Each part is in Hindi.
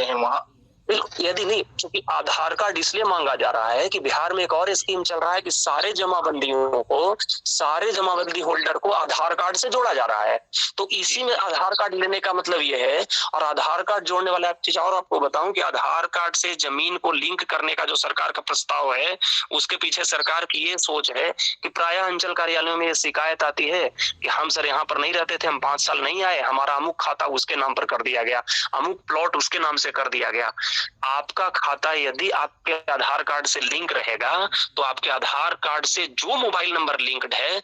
हैं वहाँ? यदि नहीं, क्योंकि आधार कार्ड इसलिए मांगा जा रहा है कि बिहार में एक और स्कीम चल रहा है कि सारे जमाबंदियों को, सारे जमाबंदी होल्डर को आधार कार्ड से जोड़ा जा रहा है। तो इसी में आधार कार्ड लेने का मतलब ये है। और आधार कार्ड जोड़ने वाला चीज और आपको बताऊं कि आधार कार्ड से जमीन को लिंक करने का जो सरकार का प्रस्ताव है, उसके पीछे सरकार की ये सोच है कि प्रायः अंचल कार्यालयों में ये शिकायत आती है कि हम सर यहाँ पर नहीं रहते थे, हम 5 साल नहीं आए, हमारा अमुक खाता उसके नाम पर कर दिया गया, अमुक प्लॉट उसके नाम से कर दिया गया। आपका खाता यदि आपके आधार कार्ड से लिंक रहेगा तो आपके आधार कार्ड से जो मोबाइल नंबर लिंक्ड है,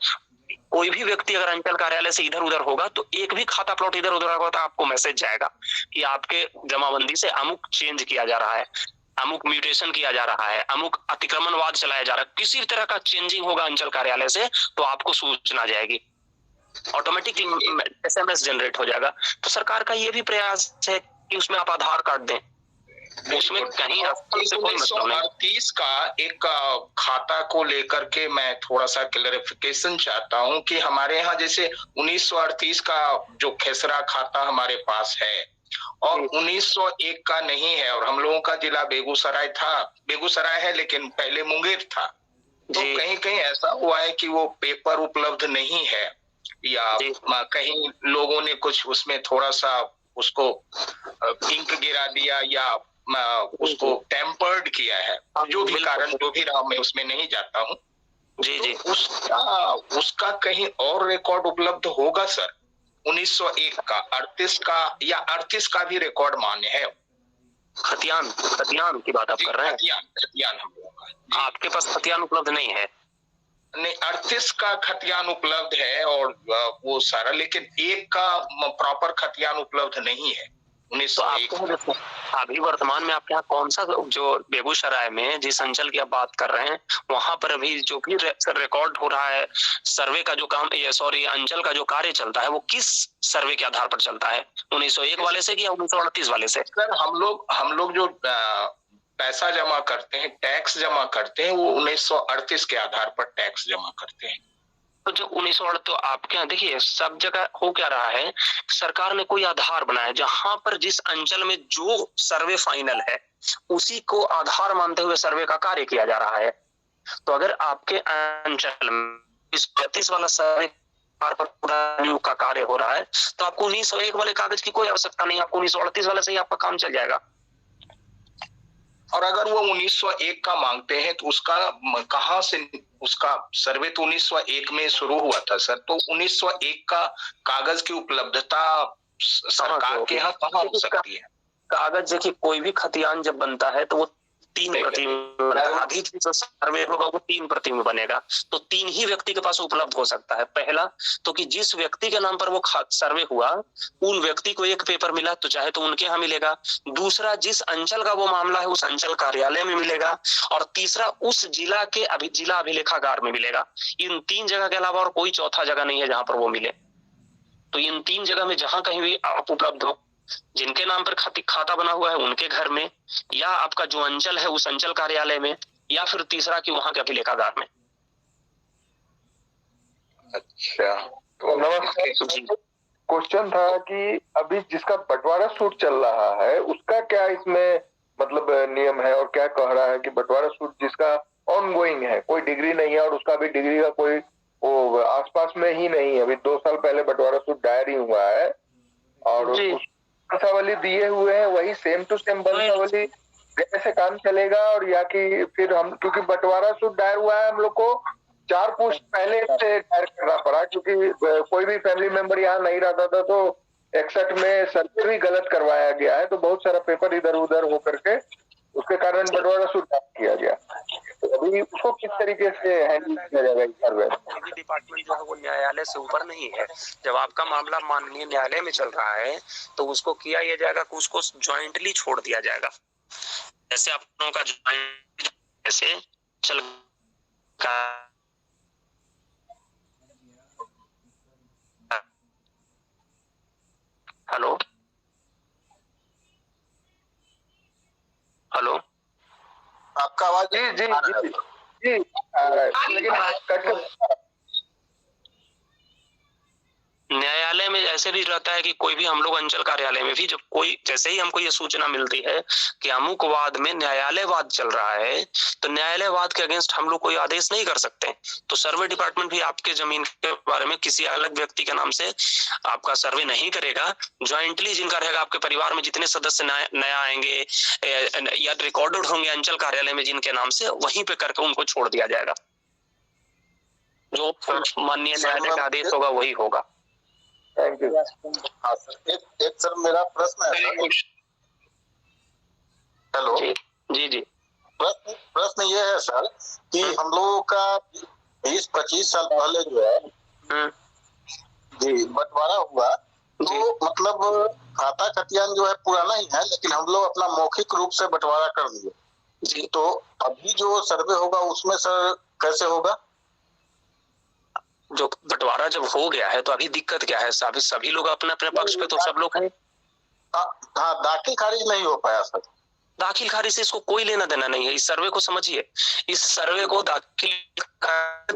कोई भी व्यक्ति अगर अंचल कार्यालय से इधर उधर होगा तो एक भी खाता प्लॉट इधर उधर होगा तो आपको मैसेज जाएगा कि आपके जमाबंदी से अमुक चेंज किया जा रहा है, अमुक म्यूटेशन किया जा रहा है, अमुक अतिक्रमणवाद चलाया जा रहा है, किसी तरह का चेंजिंग होगा अंचल कार्यालय से तो आपको सूचना जाएगी, ऑटोमेटिक SMS जनरेट हो जाएगा। तो सरकार का ये भी प्रयास है कि उसमें आप आधार कार्ड दें, उसमें कहीं 1938 का एक खाता को लेकर के मैं थोड़ा सा क्लैरिफिकेशन चाहता हूं कि हमारे यहाँ जैसे 1938 का जो खेसरा खाता हमारे पास है और 1901 का नहीं है, और हम लोगों का जिला बेगूसराय था, बेगूसराय है लेकिन पहले मुंगेर था। तो कहीं कहीं ऐसा हुआ है कि वो पेपर उपलब्ध नहीं है, या कहीं लोगों ने कुछ उसमें थोड़ा सा उसको इंक गिरा दिया या उसको टेम्पर्ड किया है, जो भी कारण जो भी रहा, मैं उसमें नहीं जाता हूँ। जी जी, तो उसका कहीं और रिकॉर्ड उपलब्ध होगा सर? 1901 का, 38 का या 38 का भी रिकॉर्ड मान्य है? खतियान की बात आप कर रहे हैं? खतियान हम लोगों का, आपके पास खतियान उपलब्ध नहीं है? नहीं, 38 का खतियान उपलब्ध है और वो सारा, लेकिन एक का प्रॉपर खतियान उपलब्ध नहीं है। 1901 तो अभी वर्तमान में आपके यहाँ कौन सा, जो बेगूसराय में जिस अंचल की आप बात कर रहे हैं वहां पर अभी जो भी रिकॉर्ड हो रहा है, सर्वे का जो काम, अंचल का जो कार्य चलता है, वो किस सर्वे के आधार पर चलता है? 1901 वाले से कि 1938 वाले से? सर हम लोग जो पैसा जमा करते हैं, टैक्स जमा करते हैं, वो 1938 के आधार पर टैक्स जमा करते हैं। तो जो 1908, तो आपके यहाँ देखिए सब जगह हो क्या रहा है, सरकार ने कोई आधार बनाया जहां पर जिस अंचल में जो सर्वे फाइनल है उसी को आधार मानते हुए सर्वे का कार्य किया जा रहा है। तो अगर आपके अंचल में 35 वाला सर्वे पर पूरा का कार्य हो रहा है तो आपको 1901 वाले कागज की कोई आवश्यकता नहीं, आपको 1938 वाले से ही आपका काम चल जाएगा। और अगर वो 1901 का मांगते हैं तो उसका कहां से, उसका सर्वे तो 1901 में शुरू हुआ था सर, तो 1901 का कागज की उपलब्धता सरकार के यहाँ कहाँ हो सकती है? कागज देखिए, कोई भी खतियान जब बनता है तो वो 3 प्रति में, अधिक जो सर्वे होगा वो 3 प्रति में बनेगा, तो 3 ही व्यक्ति के पास उपलब्ध हो सकता है। पहला तो कि जिस व्यक्ति के नाम पर वो सर्वे हुआ उन व्यक्ति को एक पेपर मिला तो चाहे तो उनके यहाँ मिलेगा, दूसरा जिस अंचल का वो मामला है उस अंचल कार्यालय में मिलेगा, और तीसरा उस जिला के जिला अभिलेखागार में मिलेगा। इन 3 जगह के अलावा और कोई चौथा जगह नहीं है जहां पर वो मिले। तो इन 3 जगह में जहां कहीं भी आप उपलब्ध हो, जिनके नाम पर खाता बना हुआ है उनके घर में, या आपका जो अंचल है उस अंचल कार्यालय में, या फिर तीसरा कि वहां के अभिलेखागार में। अच्छा, तो नमस्कार। क्वेश्चन था कि अभी जिसका बंटवारा सूट चल रहा है उसका क्या इसमें मतलब नियम है, और क्या कह रहा है कि बंटवारा सूट जिसका ऑनगोइंग है, कोई डिग्री नहीं है और उसका भी डिग्री का कोई वो आसपास में ही नहीं है, अभी 2 साल पहले बंटवारा सूट दायर ही हुआ है और वंशावली दिए हुए हैं, वही सेम टू सेम वंशावली कैसे काम चलेगा? और या कि फिर हम, क्योंकि बंटवारा सूट दायर हुआ है हम लोग को 4 पुश्त पहले से दायर करना पड़ा, क्योंकि कोई भी फैमिली मेंबर यहाँ नहीं रहता था, तो 61 में सर्वे भी गलत करवाया गया है, तो बहुत सारा पेपर इधर उधर हो करके उसके कारण बंटवारा सूट दायर किया गया। तो अभी उसको किस तरीके से हैंडल किया जाएगा सर्वे? डिपार्टमेंट जो है वो न्यायालय से ऊपर नहीं है। जब आपका मामला माननीय न्यायालय में चल रहा है तो उसको किया यह जाएगा कि उसको ज्वाइंटली छोड़ दिया जाएगा। जैसे आप लोगों का ज्वाइंट ऐसे चल हेलो हेलो, आपका आवाज जी जी जी जी, लेकिन न्यायालय में ऐसे भी रहता है कि कोई भी, हम लोग अंचल कार्यालय में भी जब कोई, जैसे ही हमको ये सूचना मिलती है कि अमुक वाद में न्यायालयवाद चल रहा है, तो न्यायालयवाद के अगेंस्ट हम लोग कोई आदेश नहीं कर सकते। तो सर्वे डिपार्टमेंट भी आपके जमीन के बारे में किसी अलग व्यक्ति के नाम से आपका सर्वे नहीं करेगा। ज्वाइंटली जिनका रहेगा, आपके परिवार में जितने सदस्य नया आएंगे या रिकॉर्डेड होंगे अंचल कार्यालय में जिनके नाम से, वहीं पे करके उनको छोड़ दिया जाएगा। जो माननीय न्यायालय का आदेश होगा वही होगा। Thank you. हाँ सर, एक सर मेरा प्रश्न है सर। हेलो जी जी। प्रश्न ये है सर कि हम लोगों का 20-25 साल पहले जो है जी बंटवारा हुआ, तो मतलब खाता खतियान जो है पुराना ही है, लेकिन हम लोग अपना मौखिक रूप से बंटवारा कर दिए जी। तो अभी जो सर्वे होगा उसमें सर कैसे होगा? जो बंटवारा जब हो गया है तो अभी दिक्कत क्या है? सभी लोग अपने अपने पक्ष पे तो सब लोग हैं। हाँ, दाखिल खारिज नहीं हो पाया सर। दाखिल खारिज से इसको कोई लेना देना नहीं है। इस सर्वे को समझिए, इस सर्वे को दाखिल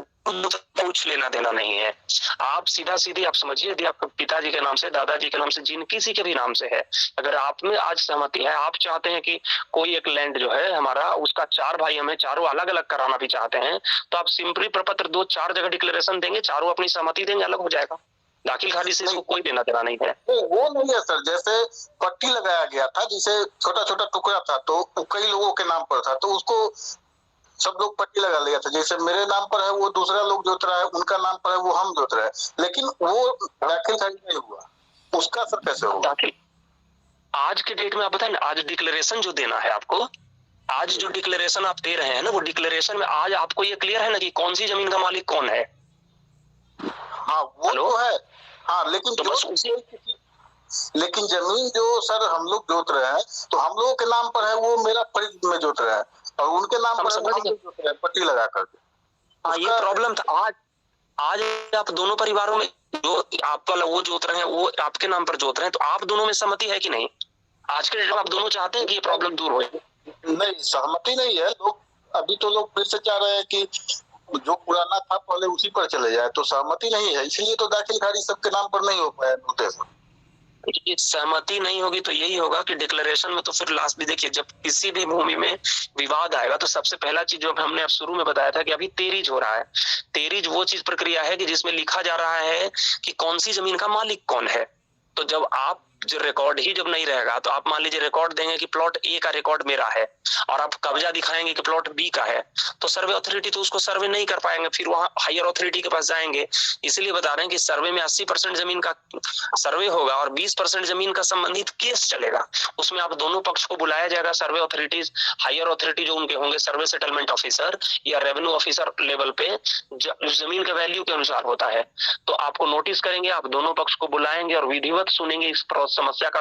कुछ लेना देना नहीं है। आप सीधा सीधी आप समझिए, यदि आपके पिताजी के नाम से, दादाजी के नाम से, जिन किसी के भी नाम से है, अगर आप में आज सहमति है, आप चाहते हैं कि कोई एक लैंड जो है हमारा, उसका 4 भाई हमें चारों अलग अलग कराना भी चाहते हैं, तो आप सिंपली प्रपत्र 2-4 जगह डिक्लेरेशन देंगे, चारों अपनी सहमति देंगे, अलग हो जाएगा। दाखिल खारिज से इसको कोई देना देना नहीं है। वो नहीं है सर, जैसे पट्टी लगाया गया था, जिसे छोटा छोटा टुकड़ा था तो कई लोगों के नाम पर था, तो उसको सब लोग पट्टी लगा लिया था। जैसे मेरे नाम पर है, वो दूसरा लोग जोत रहा है, उनका नाम पर है, वो हम जोत रहे हैं, लेकिन वो दाखिल खारिज नहीं हुआ, उसका सर कैसे होगा? दाखिल आज के डेट में आप बताएं, आज डिक्लेरेशन जो देना है आपको, आज जो डिक्लेरेशन आप दे रहे हैं ना, वो डिक्लेरेशन में आज आपको ये क्लियर है ना कि कौन सी जमीन का मालिक कौन है? हाँ वो तो है। हाँ लेकिन तो बस उसी, लेकिन जमीन जो सर हम लोग जोत रहे हैं, तो हम लोगों के नाम पर है, वो मेरा परिधि में जोत रहे हैं, और उनके नाम पर हम जोत रहे हैं पट्टी लगा करके। हाँ ये प्रॉब्लम था। आज आप दोनों परिवारों में जो आप वाला वो जोत रहे हैं, वो आपके नाम पर जोत रहे हैं, तो आप दोनों में सहमति है कि नहीं? आज के डेट में आप दोनों चाहते हैं कि ये प्रॉब्लम दूर हो? नहीं, सहमति नहीं है। लोग अभी तो लोग फिर से चाह रहे हैं कि जो पुराना था पहले उसी पर चले जाए, तो सहमति नहीं है, इसलिए तो दाखिल खारिज सबके नाम पर नहीं हो पाया नोटिस। ये सहमति नहीं होगी तो यही होगा कि डिक्लेरेशन में तो फिर लास्ट भी देखिए, जब किसी भी भूमि में विवाद आएगा तो सबसे पहला चीज जो हमने अब शुरू में बताया था कि अभी तेरीज हो रहा है। तेरीज वो चीज प्रक्रिया है कि जिसमें लिखा जा रहा है कि कौन सी जमीन का मालिक कौन है। तो जब आप जो रिकॉर्ड ही जब नहीं रहेगा, तो आप मान लीजिए रिकॉर्ड देंगे कि प्लॉट ए का रिकॉर्ड मेरा है, और आप कब्जा दिखाएंगे कि प्लॉट बी का है, तो सर्वे अथॉरिटी तो उसको सर्वे नहीं कर पाएंगे, फिर वहां हायर अथॉरिटी के पास जाएंगे। इसलिए बता रहे हैं कि सर्वे में 80% जमीन का सर्वे होगा और 20% जमीन का संबंधित केस चलेगा। उसमें आप दोनों पक्ष को बुलाया जाएगा, सर्वे अथॉरिटीज, हायर अथॉरिटी जो उनके होंगे, सर्वे सेटलमेंट ऑफिसर या रेवेन्यू ऑफिसर लेवल पे, जमीन के वैल्यू के अनुसार होता है। तो आपको नोटिस करेंगे, आप दोनों पक्ष को बुलाएंगे और विधिवत सुनेंगे इस समस्या का।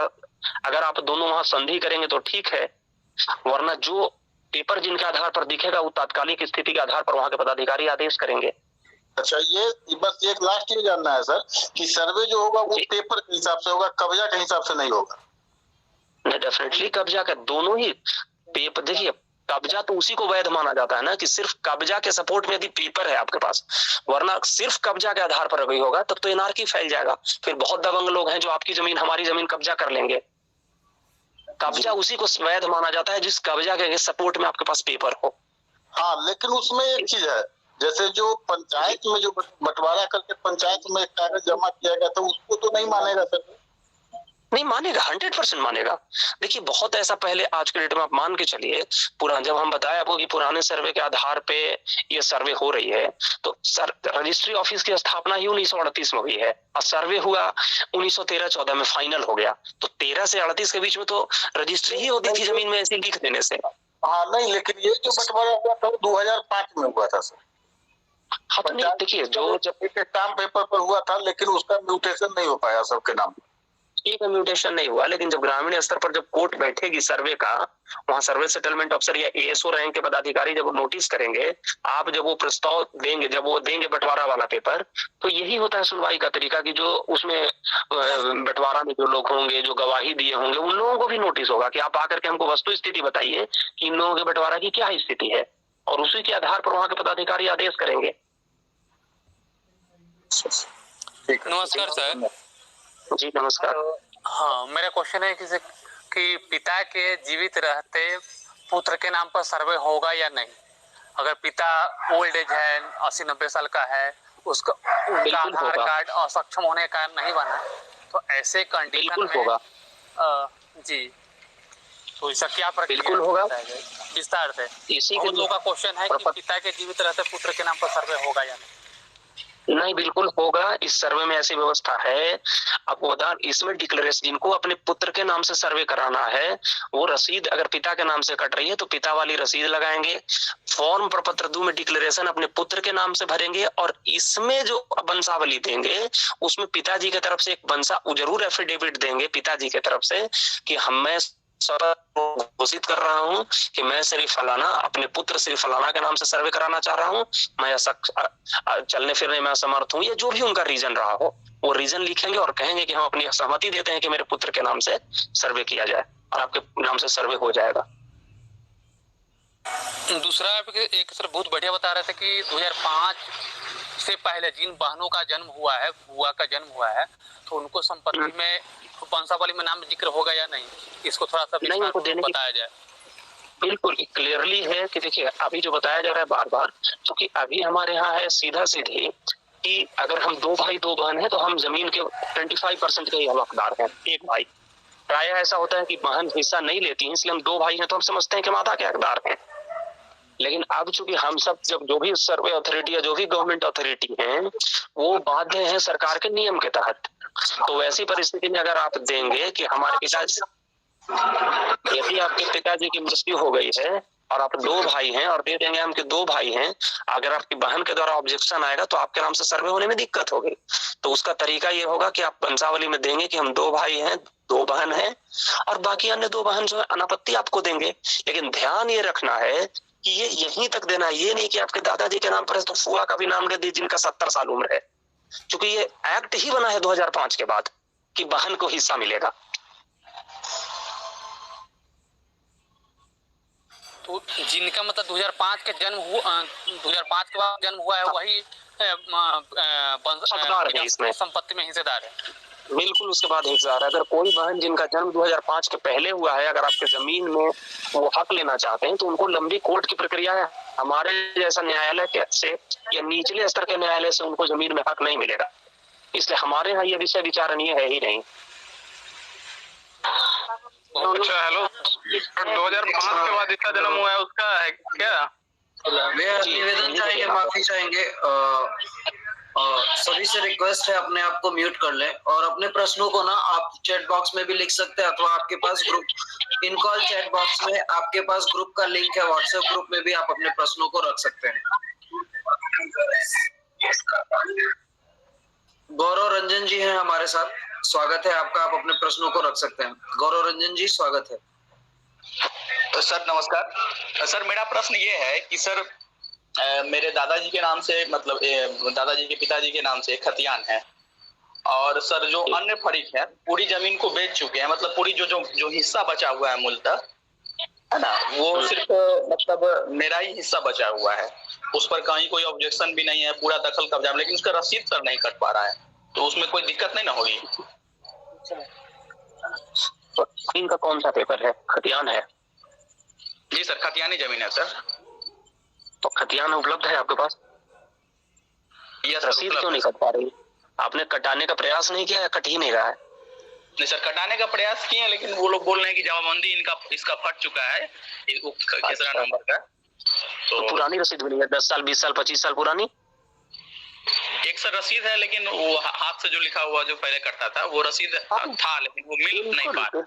अगर आप दोनों वहां संधि करेंगे तो ठीक है, वरना जो पेपर जिनके आधार पर दिखेगा वो तात्कालिक स्थिति के आधार पर वहां के पदाधिकारी आदेश करेंगे। अच्छा, ये बस एक लास्ट ये जानना है सर कि सर्वे जो होगा वो पेपर के हिसाब से होगा, कब्जा के हिसाब से नहीं होगा? डेफिनेटली कब्जा का दोनों ही पेपर, देखिए कब्जा तो उसी को वैध माना जाता है ना कि सिर्फ कब्जा के सपोर्ट में यदि पेपर है आपके पास, वरना सिर्फ कब्जा के आधार पर अगर होगा तब तो एनआरकी फैल जाएगा। फिर बहुत दबंग लोग हैं जो आपकी जमीन, हमारी जमीन कब्जा कर लेंगे। कब्जा उसी को वैध माना जाता है जिस कब्जा के सपोर्ट में आपके पास पेपर हो। हाँ, लेकिन उसमें एक चीज है, जैसे जो पंचायत में जो बंटवारा करके पंचायत में कागज जमा किया गया था, उसको तो नहीं मानेगा सर? नहीं मानेगा, 100% मानेगा। देखिए बहुत ऐसा पहले, आज के डेट में आप मान के चलिए, पुराना जब हम बताया आपको कि पुराने सर्वे के आधार पे ये सर्वे हो रही है, तो रजिस्ट्री ऑफिस की स्थापना ही 1938 में हुई है और सर्वे हुआ 1913-14 में फाइनल हो गया। तो 13 से 38 के बीच में तो रजिस्ट्री ही होती थी जमीन में ऐसे लिख देने से। हाँ नहीं, लेकिन ये जो बंटवारा हुआ था 2005 में हुआ था सर। हाँ तो नहीं, देखिए जो जब एक स्टाम्प पेपर पर हुआ था, लेकिन उसका म्यूटेशन नहीं हो पाया सबके नाम। ठीक है, म्यूटेशन नहीं हुआ, लेकिन जब ग्रामीण स्तर पर जब कोर्ट बैठेगी सर्वे का, वहां सर्वे सेटलमेंट अफसर या एएसओ रैंक के पदाधिकारी जब नोटिस करेंगे, आप जब वो प्रस्ताव देंगे, जब वो देंगे बंटवारा वाला पेपर, तो यही होता है सुनवाई का तरीका कि जो उसमें बंटवारा में जो लोग होंगे, जो गवाही दिए होंगे, उन लोगों को भी नोटिस होगा कि आप आकर के हमको वस्तु स्थिति बताइए कि इन लोगों के बंटवारा की क्या स्थिति है, और उसी के आधार पर वहां के पदाधिकारी आदेश करेंगे। नमस्कार सर। जी नमस्कार। हाँ, मेरा क्वेश्चन है कि पिता के जीवित रहते पुत्र के नाम पर सर्वे होगा या नहीं? अगर पिता ओल्ड एज है, 80-90 साल का है, उनका आधार कार्ड असक्षम होने का नहीं बना, तो ऐसे कंडीशन में होगा। जी, तो इसका क्या प्रक्रिया? बिल्कुल होगा, विस्तार से। इसी के लोगों का क्वेश्चन है कि पिता के जीवित रहते पुत्र के नाम पर सर्वे होगा या नहीं? नहीं, बिल्कुल होगा। इस सर्वे में ऐसी व्यवस्था है। आपको बता, इसमें डिक्लेरेशन जिनको अपने पुत्र के नाम से सर्वे कराना है, वो रसीद अगर पिता के नाम से कट रही है तो पिता वाली रसीद लगाएंगे। फॉर्म प्रपत्र 2 में डिक्लेरेशन अपने पुत्र के नाम से भरेंगे और इसमें जो वंशावली देंगे उसमें पिताजी की तरफ से एक जरूर एफिडेविट देंगे पिताजी की तरफ से कि मैं घोषित कर रहा हूं कि मैं श्री फलाना अपने पुत्र श्री फलाना के नाम से सर्वे कराना चाह रहा हूं, मैं चलने फिरने में असमर्थ हूं, या जो भी उनका रीजन रहा हो वो रीजन लिखेंगे और कहेंगे कि हम अपनी सहमति देते हैं कि मेरे पुत्र के नाम से सर्वे किया जाए और आपके नाम से सर्वे हो जाएगा। दूसरा एक सर बहुत बढ़िया बता रहे थे कि 2005 से पहले जिन बहनों का जन्म हुआ है, बुआ का जन्म हुआ है, तो उनको संपत्ति में वंशावली में नाम जिक्र होगा या नहीं, इसको थोड़ा सा बताया जाए। बिल्कुल क्लियरली है कि देखिए अभी जो बताया जा रहा है बार बार, क्योंकि अभी हमारे यहाँ है सीधा सीधी कि अगर हम 2 भाई 2 बहन है तो हम जमीन के 25% के ही हकदार हैं। एक भाई, प्राय ऐसा होता है कि बहन हिस्सा नहीं लेती है, इसलिए हम 2 भाई हैं तो हम समझते हैं कि माता के हकदार हैं। लेकिन अब चूंकि हम सब जब जो भी सर्वे अथॉरिटी या जो भी गवर्नमेंट अथॉरिटी हैं वो बाध्य हैं सरकार के नियम के तहत, तो वैसी परिस्थिति में अगर आप देंगे कि हमारे पिताजी, यदि आपके पिताजी की मृत्यु हो गई है और आप 2 भाई हैं और दे देंगे हम के 2 भाई हैं, अगर आपकी बहन के द्वारा ऑब्जेक्शन आएगा तो आपके नाम से सर्वे होने में दिक्कत होगी। तो उसका तरीका ये होगा कि आप वंशावली में देंगे कि हम 2 भाई हैं 2 बहन हैं और बाकी अन्य 2 बहन जो है अनापत्ति आपको देंगे। लेकिन ध्यान ये रखना है कि ये यहीं तक देना है, ये नहीं कि आपके दादाजी के नाम पर है तो फुआ का भी नाम दे दी जिनका 70 साल उम्र है, क्योंकि ये एक्ट ही बना है 2005 के बाद कि बहन को हिस्सा मिलेगा। तो जिनका मतलब 2005 के जन्म हुआ, 2005 के बाद जन्म हुआ है वही इसमें संपत्ति में हिस्सेदार है। बिल्कुल, उसके बाद हिस्सेदार है। अगर कोई बहन जिनका जन्म 2005 के पहले हुआ है, अगर आपके जमीन में वो हक लेना चाहते हैं तो उनको लंबी कोर्ट की प्रक्रिया है। हमारे जैसा न्यायालय से या निचले स्तर के न्यायालय से उनको जमीन में हक नहीं मिलेगा, इसलिए हमारे यहाँ ये विषय विचारणीय है ही नहीं। अच्छा, हेलो, 2005 के बाद इसका जन्म हुआ है उसका है क्या? निवेदन चाहेंगे, माफी चाहेंगे, सभी से रिक्वेस्ट है अपने आप को म्यूट कर लें और अपने प्रश्नों को ना आप चैट बॉक्स में भी लिख सकते हैं अथवा आपके पास group in call chat box में आपके पास ग्रुप का लिंक है, व्हाट्सएप ग्रुप में भी आप अपने प्रश्नों को रख सकते हैं। गौरव रंजन जी हैं हमारे साथ, स्वागत है आपका, आप अपने प्रश्नों को रख सकते हैं। गौरव रंजन जी स्वागत है। तो सर नमस्कार। सर मेरा प्रश्न ये है कि सर मेरे दादाजी के नाम से, मतलब दादाजी के पिताजी के नाम से खतियान है और सर जो अन्य फरीक है पूरी जमीन को बेच चुके हैं, मतलब पूरी जो हिस्सा बचा हुआ है मूलतः है ना, वो सिर्फ मतलब मेरा ही हिस्सा बचा हुआ है, उस पर कहीं कोई ऑब्जेक्शन भी नहीं है, पूरा दखल कब्जा, लेकिन उसका रसीद सर नहीं कट पा रहा है, तो उसमें कोई दिक्कत नहीं ना होगी? इनका कौन सा पेपर है? खतियान है? जी सर, खतियानी जमीन है सर। तो खतियान उपलब्ध है आपके पास? यस, रसीद क्यों नहीं कट पा रही? आपने कटाने का प्रयास नहीं किया, कट ही नहीं रहा है? नहीं सर, कटाने का प्रयास किए, लेकिन वो लोग बोल रहे हैं कि जमाबंदी इसका फट चुका है खेसरा नंबर का। तो पुरानी रसीद मिली है 10 साल 20 साल 25 साल पुरानी? एक सर रसीद है, लेकिन वो हाथ से जो लिखा हुआ जो पहले करता था वो रसीद था, लेकिन वो मिल नहीं पा रहा।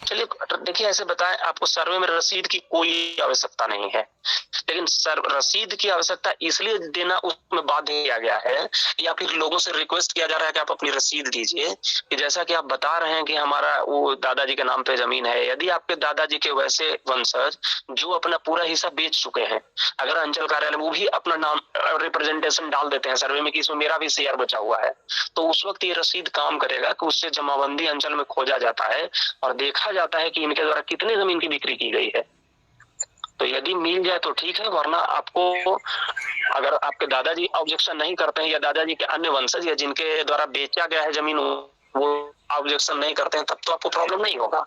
चलिए देखिए, ऐसे बताएं, आपको सर्वे में रसीद की कोई आवश्यकता नहीं है, लेकिन रसीद की आवश्यकता इसलिए देना उसमें बाध्य किया गया है या फिर लोगों से रिक्वेस्ट किया जा रहा है कि आप अपनी रसीद दीजिए, कि जैसा कि आप बता रहे हैं कि हमारा वो दादाजी के नाम पे जमीन है, यदि आपके दादाजी के वैसे वंशज जो अपना पूरा हिस्सा बेच चुके हैं, अगर अंचल कार्यालय वो भी अपना नाम रिप्रेजेंटेशन डाल देते हैं सर्वे में कि इसमें मेरा भी शेयर बचा हुआ है, तो उस वक्त ये रसीद काम करेगा कि उससे जमाबंदी अंचल में खोजा जाता है और देखा जाता है कि इनके द्वारा कितने जमीन की बिक्री की गई है। तो यदि मिल जाए तो ठीक है, वरना आपको, अगर आपके दादाजी ऑब्जेक्शन नहीं करते हैं या दादाजी के अन्य वंशज या जिनके द्वारा बेचा गया है जमीन वो ऑब्जेक्शन नहीं करते हैं, तब तो आपको प्रॉब्लम नहीं होगा।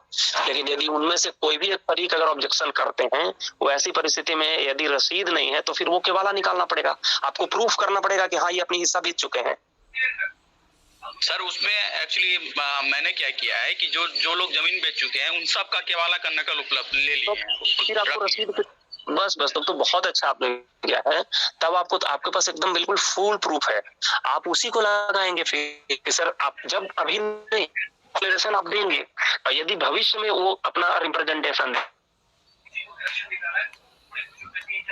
लेकिन यदि उनमें से कोई भी एक फरीक अगर ऑब्जेक्शन करते हैं, वो ऐसी परिस्थिति में यदि रसीद नहीं है तो फिर वो केवाला निकालना पड़ेगा, आपको प्रूफ करना पड़ेगा कि हाँ ये अपनी हिस्सा बेच चुके हैं। सर उसमें एक्चुअली मैंने क्या किया है कि जो लोग जमीन बेच चुके हैं उन सब का केवाला का नकल उपलब्ध ले लिए हैं। फिर आपको रसीद, बस तब तो बहुत अच्छा आपने किया है। तब आपको, आपके पास एकदम बिल्कुल फुल प्रूफ है, आप उसी को लगाएंगे फिर कि सर आप जब अभी नहीं डिक्लेरेशन आप देंगे, और यदि भविष्य में वो अपना रिप्रेजेंटेशन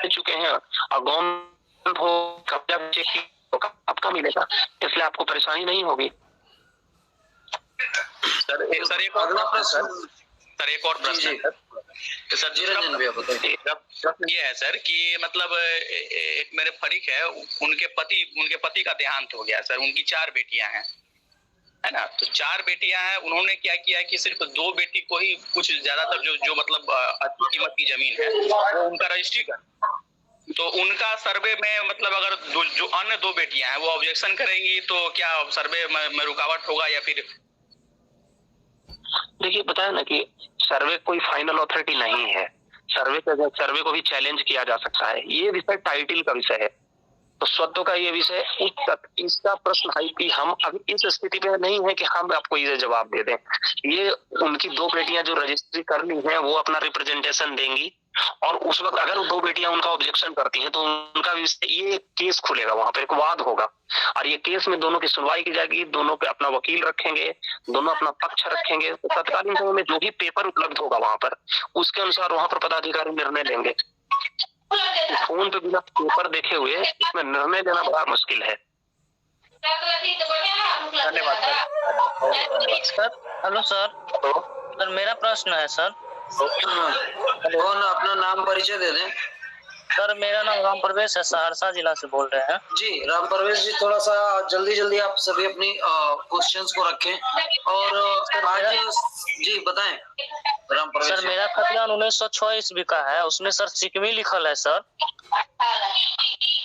दे चुके हैं और गवर्नमेंट हो कब्जा चेक आपका मिलेगा, इसलिए आपको परेशानी नहीं होगी। सर एक और प्रश्न सर ये है सर कि मतलब एक मेरे फरीक है, उनके पति का देहांत हो गया सर, उनकी 4 बेटियां हैं, है ना। तो 4 बेटियां हैं, उन्होंने क्या किया कि सिर्फ 2 बेटी को ही कुछ ज्यादातर जो मतलब अच्छी कीमत की जमीन है वो उनका रजिस्ट्री कर, तो उनका सर्वे में मतलब अगर जो अन्य 2 बेटियां हैं वो ऑब्जेक्शन करेंगी तो क्या सर्वे में रुकावट होगा या फिर? देखिए बताया ना कि सर्वे कोई फाइनल अथॉरिटी नहीं है, सर्वे को भी चैलेंज किया जा सकता है। ये विषय टाइटल का विषय है, तो स्वत्व का ये विषय इसका प्रश्न है कि हम अभी इस स्थिति में नहीं है कि हम आपको ये जवाब दे दें। ये उनकी 2 बेटियां जो रजिस्ट्री कर ली हैं वो अपना रिप्रेजेंटेशन देंगी, और उस वक्त अगर 2 बेटियां उनका ऑब्जेक्शन करती हैं तो उनका ये केस खुलेगा, वहां पर एक वाद होगा, और ये केस में दोनों की सुनवाई की जाएगी, दोनों पे अपना वकील रखेंगे, दोनों अपना पक्ष रखेंगे। तो तत्कालीन समय में जो भी पेपर उपलब्ध होगा वहां पर, उसके अनुसार वहां पर पदाधिकारी निर्णय लेंगे। फोन पे बिना पेपर देखे हुए इसमें निर्णय लेना बड़ा मुश्किल है। धन्यवाद सर। हेलो सर, मेरा प्रश्न है सर। कौन, अपना नाम परिचय दे दें। सर मेरा नाम राम प्रवेश है, सहरसा जिला से बोल रहे हैं। जी राम प्रवेश जी, थोड़ा सा जल्दी आप सभी अपनी क्वेश्चंस को रखें और आज जी बताएं। राम प्रवेश सर मेरा खतियान 1906 ईस्वी का है, उसमें सर सिकमी लिखल है सर,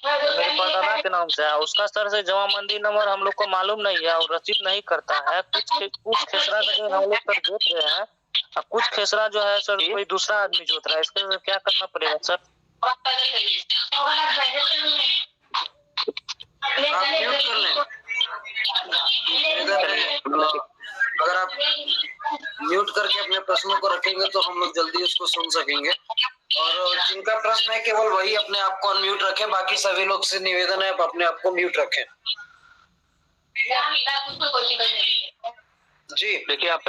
मेरे परदादा के नाम से है। उसका सर से जमाबंदी नंबर हम लोग को मालूम नहीं है और रसीद नहीं करता है। कुछ खेसरा का जो हम लोग सर जोत रहे हैं, कुछ खेसरा जो है सर कोई दूसरा आदमी जोत रहा है, इसके क्या करना पड़ेगा सर? आप म्यूट कर लें। अगर आप म्यूट करके अपने प्रश्नों को रखेंगे तो हम लोग जल्दी उसको सुन सकेंगे, और जिनका प्रश्न है केवल वही अपने आप को अनम्यूट रखें, बाकी सभी लोग से निवेदन है आप अपने आप को म्यूट रखें। जी देखिए आप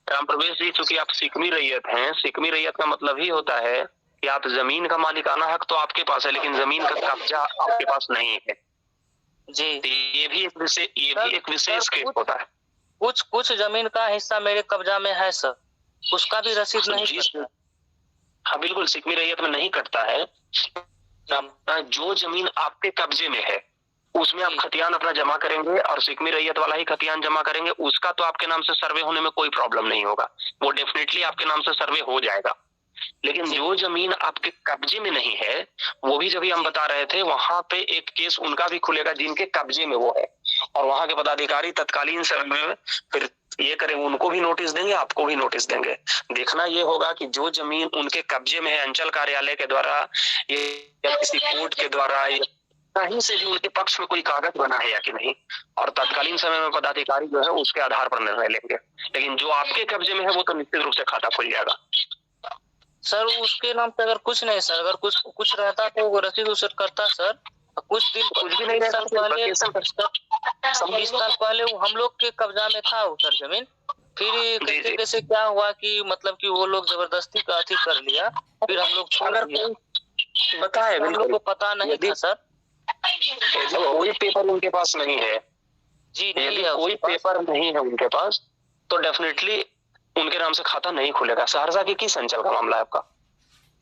राम प्रवेश जी, चूंकि आप सिकमी रैयत हैं, सिकमी रैयत का मतलब ही होता है कि आप जमीन का मालिकाना हक तो आपके पास है, लेकिन जमीन का कब्जा आपके पास नहीं है जी। ये भी एक विशेष केस होता है। कुछ जमीन का हिस्सा मेरे कब्जा में है सर, उसका भी रसीद नहीं कटता। हाँ बिल्कुल, सिकमी रैयत में नहीं कटता है। जो जमीन आपके कब्जे में है उसमें आप खतियान अपना जमा करेंगे और सिकमी रैयत वाला ही खतियान जमा करेंगे, उसका तो आपके नाम से सर्वे होने में कोई प्रॉब्लम नहीं होगा, वो डेफिनेटली आपके नाम से सर्वे हो जाएगा। लेकिन जो जमीन आपके कब्जे में नहीं है, वो भी जब हम बता रहे थे, वहां पे एक केस उनका भी खुलेगा जिनके कब्जे में वो है, और वहां के पदाधिकारी तत्कालीन समय में फिर ये करेंगे, उनको भी नोटिस देंगे, आपको भी नोटिस देंगे। देखना ये होगा कि जो जमीन उनके कब्जे में है, अंचल कार्यालय के द्वारा या किसी कोर्ट के द्वारा या कहीं से भी उनके पक्ष में कोई कागज बना है या कि नहीं, और तत्कालीन समय में पदाधिकारी जो है उसके आधार पर निर्णय लेंगे। लेकिन जो आपके कब्जे में है वो तो निश्चित रूप से खाता खुल जाएगा। सर उसके नाम पे अगर कुछ नहीं सर, अगर कुछ रहता तो वो रसीद उसीद करता सर। कुछ भी नहीं रहता, 20 साल पहले वो हम लोग के कब्जा में था वो सर जमीन, फिर कैसे क्या हुआ कि मतलब कि वो लोग जबरदस्ती का अथी कर लिया, फिर हम लोग छोड़ दिया। बताए हम लोग को पता नहीं था सर। कोई पेपर उनके पास नहीं है जी, यदि कोई पेपर नहीं है उनके पास तो डेफिनेटली उनके नाम से खाता नहीं खुलेगा। सहरसा के किस अंचल का मामला है आपका?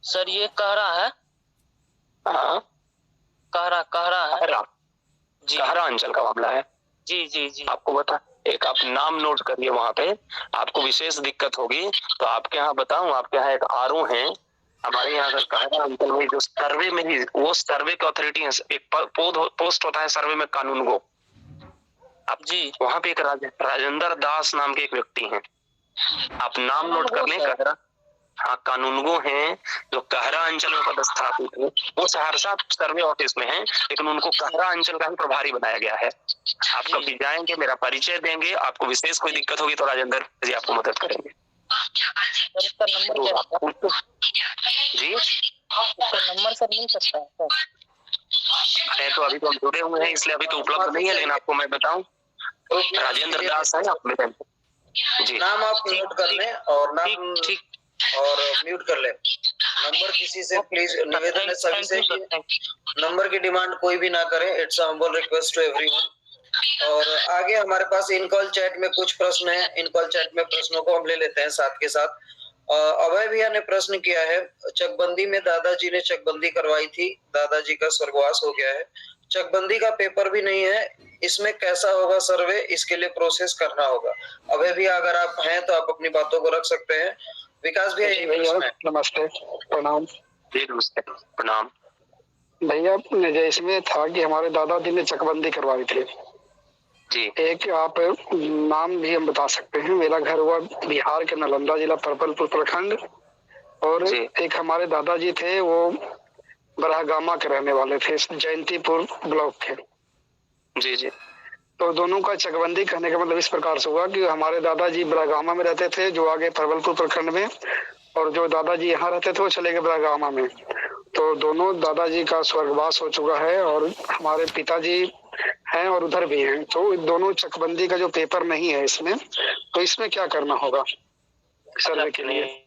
सर ये कहरा है। हाँ कहरा है जी, कहरा अंचल का मामला है। जी आपको बता, एक आप नाम नोट करिए, वहां पे आपको विशेष दिक्कत होगी तो आपके यहाँ बताऊं, आपके यहाँ एक आरओ हैं हमारे यहाँ अगर कहरा अंचल में जो सर्वे में ही वो सर्वे की अथॉरिटी है, एक पोस्ट होता है सर्वे में कानून गो। आप जी वहाँ पे एक राजेंद्र दास नाम के एक व्यक्ति हैं, आप नाम नोट कर लें। कहरा हाँ कानूनगो हैं जो कहरा अंचल में पदस्थापित है, वो सहरसा सर्वे ऑफिस में है, लेकिन उनको कहरा अंचल का ही प्रभारी बनाया गया है। आप कभी जाएंगे, मेरा परिचय देंगे, आपको विशेष कोई दिक्कत होगी तो राजेंद्र जी आपको मदद करेंगे। इसका नंबर क्या जी इसका नंबर सर मिल सकता है? तो अभी तो हम जुड़े हुए हैं इसलिए अभी तो उपलब्ध नहीं है, लेकिन आपको मैं बताऊं राजेंद्र दास है आप मेरे जी। नाम आप नोट कर लें और नाम ठीक और म्यूट कर ले। नंबर किसी से प्लीज निवेदन है सभी से कि नंबर की डिमांड कोई भी ना करे। It's humble request to everyone. और आगे हमारे पास इन कॉल चैट में कुछ प्रश्न है, इन कॉल चैट में प्रश्नों को हम ले लेते हैं साथ के साथ। अभय भैया ने प्रश्न किया है, चकबंदी में दादाजी ने चकबंदी करवाई थी, दादाजी का स्वर्गवास हो गया है, चकबंदी का पेपर भी नहीं है, इसमें कैसा होगा सर्वे, इसके लिए प्रोसेस करना होगा। अभय भैया अगर आप हैं तो आप अपनी बातों को रख सकते हैं। विकास भैया नमस्ते, प्रणाम। नमस्ते प्रणाम भैया। इसमें था कि हमारे दादाजी ने चकबंदी करवाई थी जी। एक आप नाम भी हम बता सकते हैं, मेरा घर हुआ बिहार के नालंदा जिला परपलपुर प्रखंड, और एक हमारे दादाजी थे वो बरहगामा के रहने वाले थे, जयंतीपुर ब्लॉक के। जी जी। तो दोनों का चकबंदी करने का मतलब इस प्रकार से हुआ कि हमारे दादाजी बरहगामा में रहते थे, जो आगे परवलपुर प्रखंड में, और जो दादाजी यहाँ रहते थे वो चले गए बरहगामा में। तो दोनों दादाजी का स्वर्गवास हो चुका है और हमारे पिताजी हैं और उधर भी हैं, तो दोनों चकबंदी का जो पेपर नहीं है इसमें, तो इसमें क्या करना होगा सर्वे के लिए?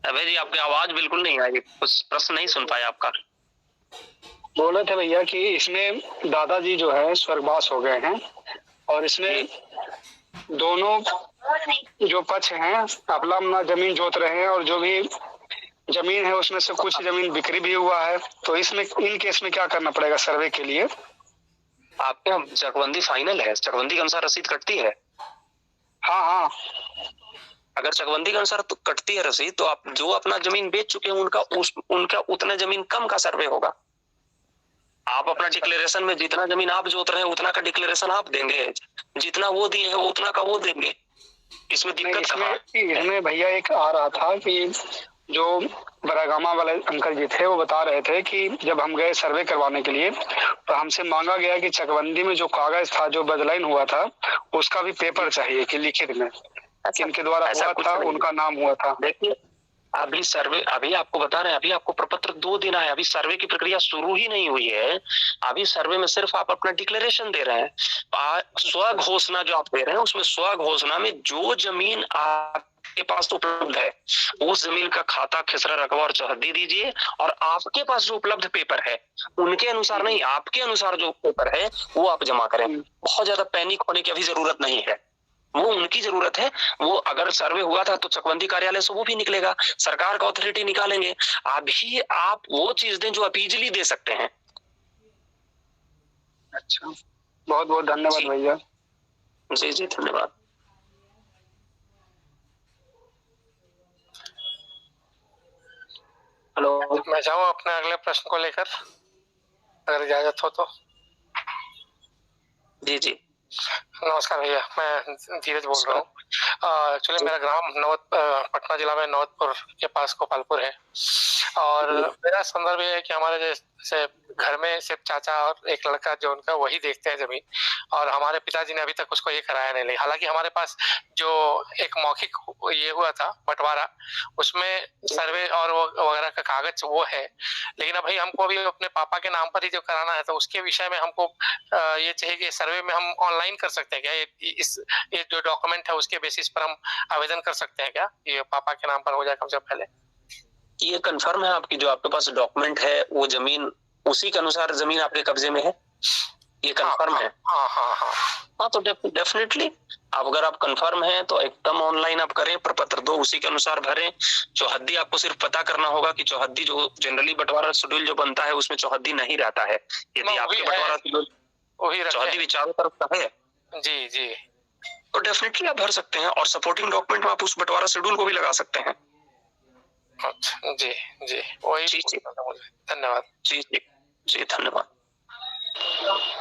अभय जी आपकी आवाज बिल्कुल नहीं आई, कुछ प्रश्न नहीं सुन पाया आपका। बोले थे भैया कि इसमें दादाजी जो है स्वर्गवास हो गए हैं, और इसमें दोनों जो पक्ष हैं अपना अपना जमीन जोत रहे हैं, और जो भी जमीन है उसमें से कुछ जमीन बिक्री भी हुआ है, तो इसमें इन केस में क्या करना पड़ेगा सर्वे के लिए? आपके चकबंदी फाइनल है, चकबंदी के अनुसार रसीद कटती है? हाँ, अगर चकबंदी के अनुसार तो कटती है रसीद, तो आप जो अपना जमीन बेच चुके हैं उनका उतना जमीन कम का सर्वे होगा। आप अपना डिक्लेरेशन में जितना जमीन आप जोत रहे हैं उतना का डिक्लेरेशन आप देंगे, जितना वो दिए हैं उतना का वो देंगे। इसमें दिक्कत इसमें भैया एक आ रहा था कि जो बरहगामा वाले अंकल जी थे वो बता रहे थे कि जब हम गए सर्वे करवाने के लिए तो हमसे मांगा गया कि चकबंदी में जो कागज था, जो बदलाइन हुआ था, उसका भी पेपर चाहिए कि लिखित में जिनके द्वारा हुआ था उनका नाम हुआ था। देखिए अभी सर्वे, अभी आपको बता रहे हैं, अभी आपको प्रपत्र 2 देना है, अभी सर्वे की प्रक्रिया शुरू ही नहीं हुई है। अभी सर्वे में सिर्फ आप अपना डिक्लेरेशन दे रहे हैं। स्व घोषणा जो आप दे रहे हैं उसमें स्व घोषणा में जो जमीन आपके पास तो उपलब्ध है उस जमीन का खाता, खसरा, रकबा और चौहद्दी दीजिए, और आपके पास जो उपलब्ध पेपर है उनके अनुसार नहीं, आपके अनुसार जो पेपर है वो आप जमा करें। बहुत ज्यादा पैनिक होने की अभी जरूरत नहीं है, वो उनकी जरूरत है। वो अगर सर्वे हुआ था तो चकबंदी कार्यालय से वो भी निकलेगा, सरकार का अथॉरिटी निकालेंगे। अभी आप वो चीज दें जो आप इजीली दे सकते हैं। अच्छा, बहुत बहुत धन्यवाद भैया। जी जी धन्यवाद। हेलो, मैं जाऊँ अपने अगले प्रश्न को लेकर, अगर इजाजत हो तो? जी जी नमस्कार भैया, मैं धीरज बोल रहा हूँ। एक्चुअली मेरा ग्राम पटना जिला में नौतपुर के पास गोपालपुर है, और मेरा संदर्भ ये है कि हमारे जैसे घर में सिर्फ चाचा और एक लड़का जो उनका वही देखते हैं जमीन, और हमारे पिताजी ने अभी तक उसको ये कराया नहीं। हालांकि हमारे पास जो एक मौखिक ये हुआ था बंटवारा, उसमें सर्वे और वगैरह का कागज वो है, लेकिन अब भाई हमको अभी अपने पापा के नाम पर ही जो कराना है, तो उसके विषय में हमको ये चाहिए कि सर्वे में हम ऑनलाइन कर सकते हैं क्या? ये जो डॉक्यूमेंट है उसके बेसिस पर हम आवेदन कर सकते हैं क्या? ये पापा के नाम पर हो जाए कम से पहले। ये कंफर्म है आपकी जो आपके पास डॉक्यूमेंट है वो जमीन उसी के अनुसार जमीन आपके कब्जे में है? ये कंफर्म है? हाँ हाँ हाँ हाँ, तो डेफिनेटली अगर आप कंफर्म हैं तो एकदम ऑनलाइन आप करें, प्रपत्र 2 उसी के अनुसार भरें। चौहद्दी आपको सिर्फ पता करना होगा कि चौहद्दी जो जनरली बंटवारा शेड्यूल जो बनता है उसमें चौहद्दी नहीं रहता है। यदि आपके बंटवारा शेड्यूल चौहद्दी भी चारों तरफ का है जी जी, तो डेफिनेटली आप भर सकते हैं, और सपोर्टिंग डॉक्यूमेंट में आप उस बंटवारा शेड्यूल को भी लगा सकते हैं। अच्छा जी जी, वही धन्यवाद। जी जी जी, धन्यवाद।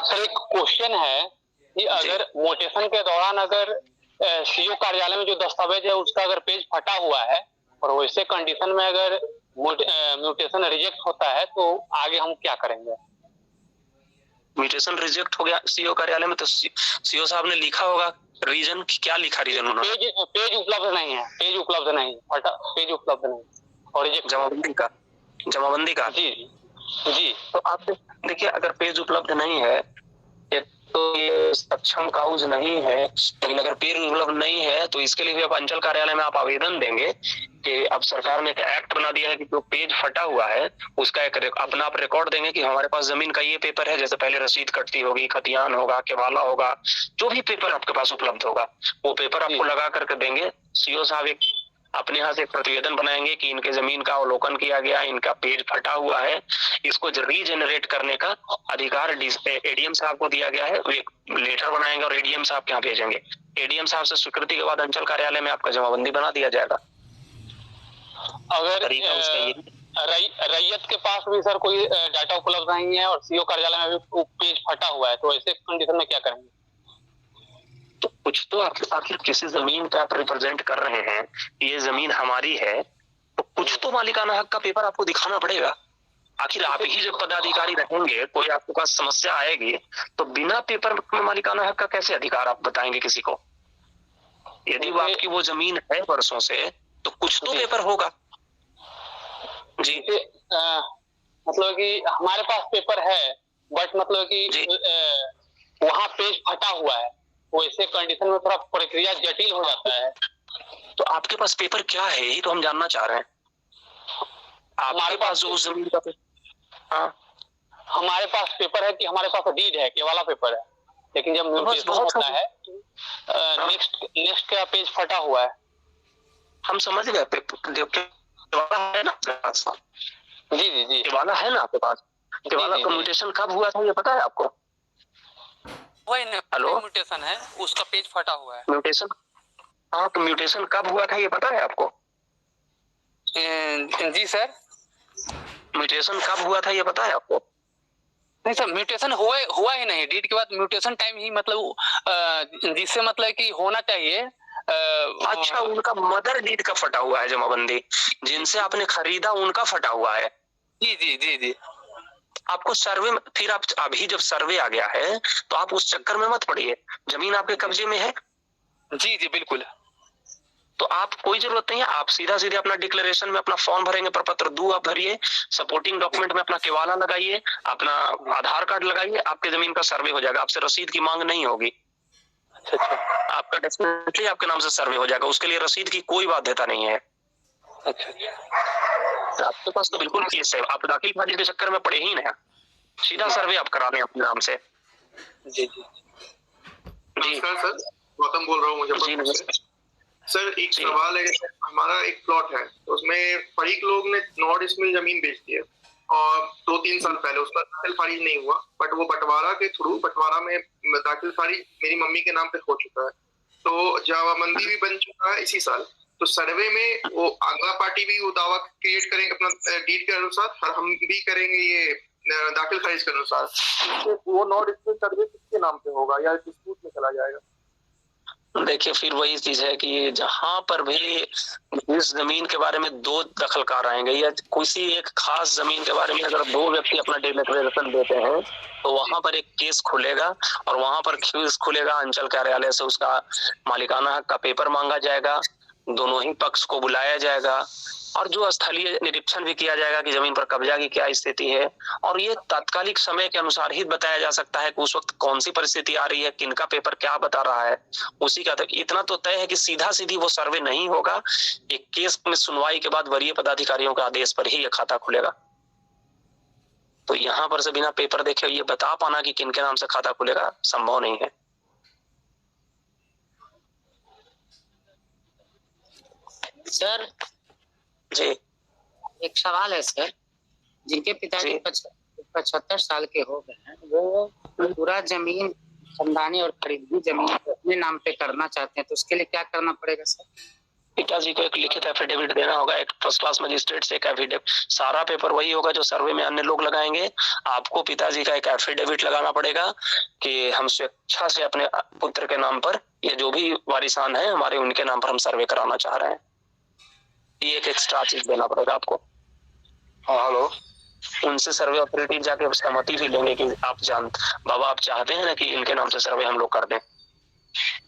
सर एक क्वेश्चन है कि अगर म्यूटेशन के दौरान अगर सीओ कार्यालय में जो दस्तावेज है उसका अगर पेज फटा हुआ है और वैसे कंडीशन में अगर म्यूटेशन रिजेक्ट होता है तो आगे हम क्या करेंगे? म्यूटेशन रिजेक्ट हो गया सीओ कार्यालय में तो सीओ साहब ने लिखा होगा रीजन, क्या लिखा रीजन उन्होंने? पेज उपलब्ध नहीं है, पेज उपलब्ध नहीं, फटा पेज उपलब्ध नहीं और रिजेक्ट जमाबंदी का जी जी। तो आप देखिए, अगर पेज उपलब्ध नहीं है तो ये सक्षम काउज नहीं है, लेकिन अगर पेज उपलब्ध नहीं है तो इसके लिए भी आप अंचल कार्यालय में आप आवेदन देंगे कि अब सरकार ने एक एक्ट बना दिया है कि जो पेज फटा हुआ है उसका एक अपना आप रिकॉर्ड देंगे कि हमारे पास जमीन का ये पेपर है। जैसे पहले रसीद कटती होगी, खतियान होगा, केवाला होगा, जो भी पेपर आपके पास उपलब्ध होगा वो पेपर आपको लगा करके देंगे। सीओ साहब एक अपने यहाँ से एक प्रतिवेदन बनाएंगे कि इनके जमीन का अवलोकन किया गया, इनका पेज फटा हुआ है, इसको रीजेनरेट करने का अधिकार एडीएम साहब को दिया गया है। वो एक लेटर बनाएंगे और एडीएम साहब के यहाँ भेजेंगे। एडीएम साहब से स्वीकृति के बाद अंचल कार्यालय में आपका जमाबंदी बना दिया जाएगा। अगर रैयत के पास भी सर कोई डाटा उपलब्ध नहीं है और सीओ कार्यालय में भी पेज फटा हुआ है तो ऐसे कंडीशन में क्या करेंगे? तो कुछ तो आखिर किसी जमीन पे आप रिप्रेजेंट कर रहे हैं, ये जमीन हमारी है, तो कुछ तो मालिकाना हक का पेपर आपको दिखाना पड़ेगा। आखिर आप ही जब पदाधिकारी रहेंगे, कोई आपके पास समस्या आएगी तो बिना पेपर में मालिकाना हक का कैसे अधिकार आप बताएंगे किसी को? यदि वो आपकी वो जमीन है वर्षों से तो कुछ तो पेपर होगा। जी मतलब कि हमारे पास पेपर है बट मतलब कि वहाँ पेज फटा हुआ है, वैसे कंडीशन में थोड़ा प्रक्रिया जटिल हो जाता है। तो आपके पास पेपर क्या है यही तो हम जानना चाह रहे हैं। आपके पास जो उस जमीन का हमारे पास पेपर है कि हमारे पास डीड है, केवाला पेपर है, लेकिन जब म्यूटेशन होता है नेक्स्ट का पेज फटा हुआ है। हम समझ गए, केवाला है ना आपके पास? जी जी जी, केवाला है ना आपके पास? केवाला का म्यूटेशन कब हुआ था ये पता है आपको? वही म्यूटेशन है, उसका पेज फटा हुआ है। म्यूटेशन, हाँ, तो म्यूटेशन कब हुआ था ये पता है आपको? जी सर, म्यूटेशन कब हुआ था ये पता है आपको? नहीं सर, म्यूटेशन हुआ ही नहीं। डीड के बाद म्यूटेशन टाइम ही मतलब जिससे मतलब कि होना चाहिए। अच्छा, उनका मदर डीड का फटा हुआ है जमाबंदी, जिनसे आपने खरीदा उनका फटा हुआ है। जी जी जी जी, आपको सर्वे में फिर आप अभी जब सर्वे आ गया है तो आप उस चक्कर में मत पड़िए। जमीन आपके कब्जे में है। जी जी बिल्कुल, तो आप कोई जरूरत नहीं है, आप सीधा सीधे अपना डिक्लेरेशन में अपना फॉर्म भरेंगे, प्रपत्र 2 आप भरिए, सपोर्टिंग डॉक्यूमेंट में अपना केवाला लगाइए, अपना आधार कार्ड लगाइए, आपके जमीन का सर्वे हो जाएगा। आपसे रसीद की मांग नहीं होगी। अच्छा, आपका डेफिनेटली आपके नाम से सर्वे हो जाएगा, उसके लिए रसीद की कोई बाध्यता नहीं है। अच्छा, आपके पास तो बिल्कुल केस है, आप दाखिल खारिज के चक्कर में पड़े ही नहीं, सीधा सर्वे आप करा लें अपने नाम से। जी जी जी सर, गौतम बोल रहा हूँ मुजफ्फरपुर से। सर एक सवाल है, हमारा एक प्लॉट है तो उसमें फरीक लोग ने 9 डिसमिल जमीन बेच दी है और 2-3 साल पहले उसका दाखिल खारिज नहीं हुआ, बट वो बंटवारा के थ्रू बंटवारा में दाखिल खारिज मेरी मम्मी के नाम पे हो चुका है, तो जमाबंदी भी बन चुका है इसी साल। तो सर्वे में वो अगला पार्टी भी वो दावा क्रिएट करेंगे अपना डीड के अनुसार और हम भी करेंगे ये दाखिल खारिज के अनुसार, वो 9 डिसमिल सर्वे किसके नाम पे होगा या डिस्प्यूट में चला जाएगा? देखिए, फिर वही चीज है कि जहां पर भी इस जमीन के बारे में 2 दखलकार आएंगे या किसी एक खास जमीन के बारे में अगर 2 व्यक्ति अपना डिक्लेरेशन देते हैं तो वहां पर एक केस खुलेगा और वहां पर केस खुलेगा, अंचल कार्यालय से उसका मालिकाना हक का पेपर मांगा जाएगा, दोनों ही पक्ष को बुलाया जाएगा और जो स्थलीय निरीक्षण भी किया जाएगा कि जमीन पर कब्जा की क्या स्थिति है। और ये तात्कालिक समय के अनुसार ही बताया जा सकता है कि उस वक्त कौन सी परिस्थिति आ रही है, किनका पेपर क्या बता रहा है, उसी का। तो इतना तो तय है कि सीधा सीधी वो सर्वे नहीं होगा। एक केस में सुनवाई के बाद वरीय पदाधिकारियों के आदेश पर ही यह खाता खुलेगा। तो यहाँ पर से बिना पेपर देखे ये बता पाना कि किन के नाम से खाता खुलेगा संभव नहीं है। सर जी एक सवाल है सर, जिनके पिताजी 75 साल के हो गए हैं, वो पूरा जमीन खरीदानी और खरीदी जमीन अपने नाम पे करना चाहते हैं, तो उसके लिए क्या करना पड़ेगा सर? पिताजी को एक लिखित एफिडेविट देना होगा, एक फर्स्ट क्लास मजिस्ट्रेट से एक एफिडेविट, सारा पेपर वही होगा जो सर्वे में अन्य लोग लगाएंगे। आपको पिताजी का एक एफिडेविट लगाना पड़ेगा कि हम स्वेच्छा से अपने पुत्र के नाम पर, ये जो भी वारिसान है हमारे, उनके नाम पर हम सर्वे कराना चाह रहे हैं। ये एक एक्स्ट्रा चीज देना पड़ेगा आपको। हाँ हेलो, उनसे सर्वे ऑथोरिटी जाके सहमति भी लेंगे कि बाबा आप चाहते हैं ना कि इनके नाम से सर्वे हम लोग कर दें,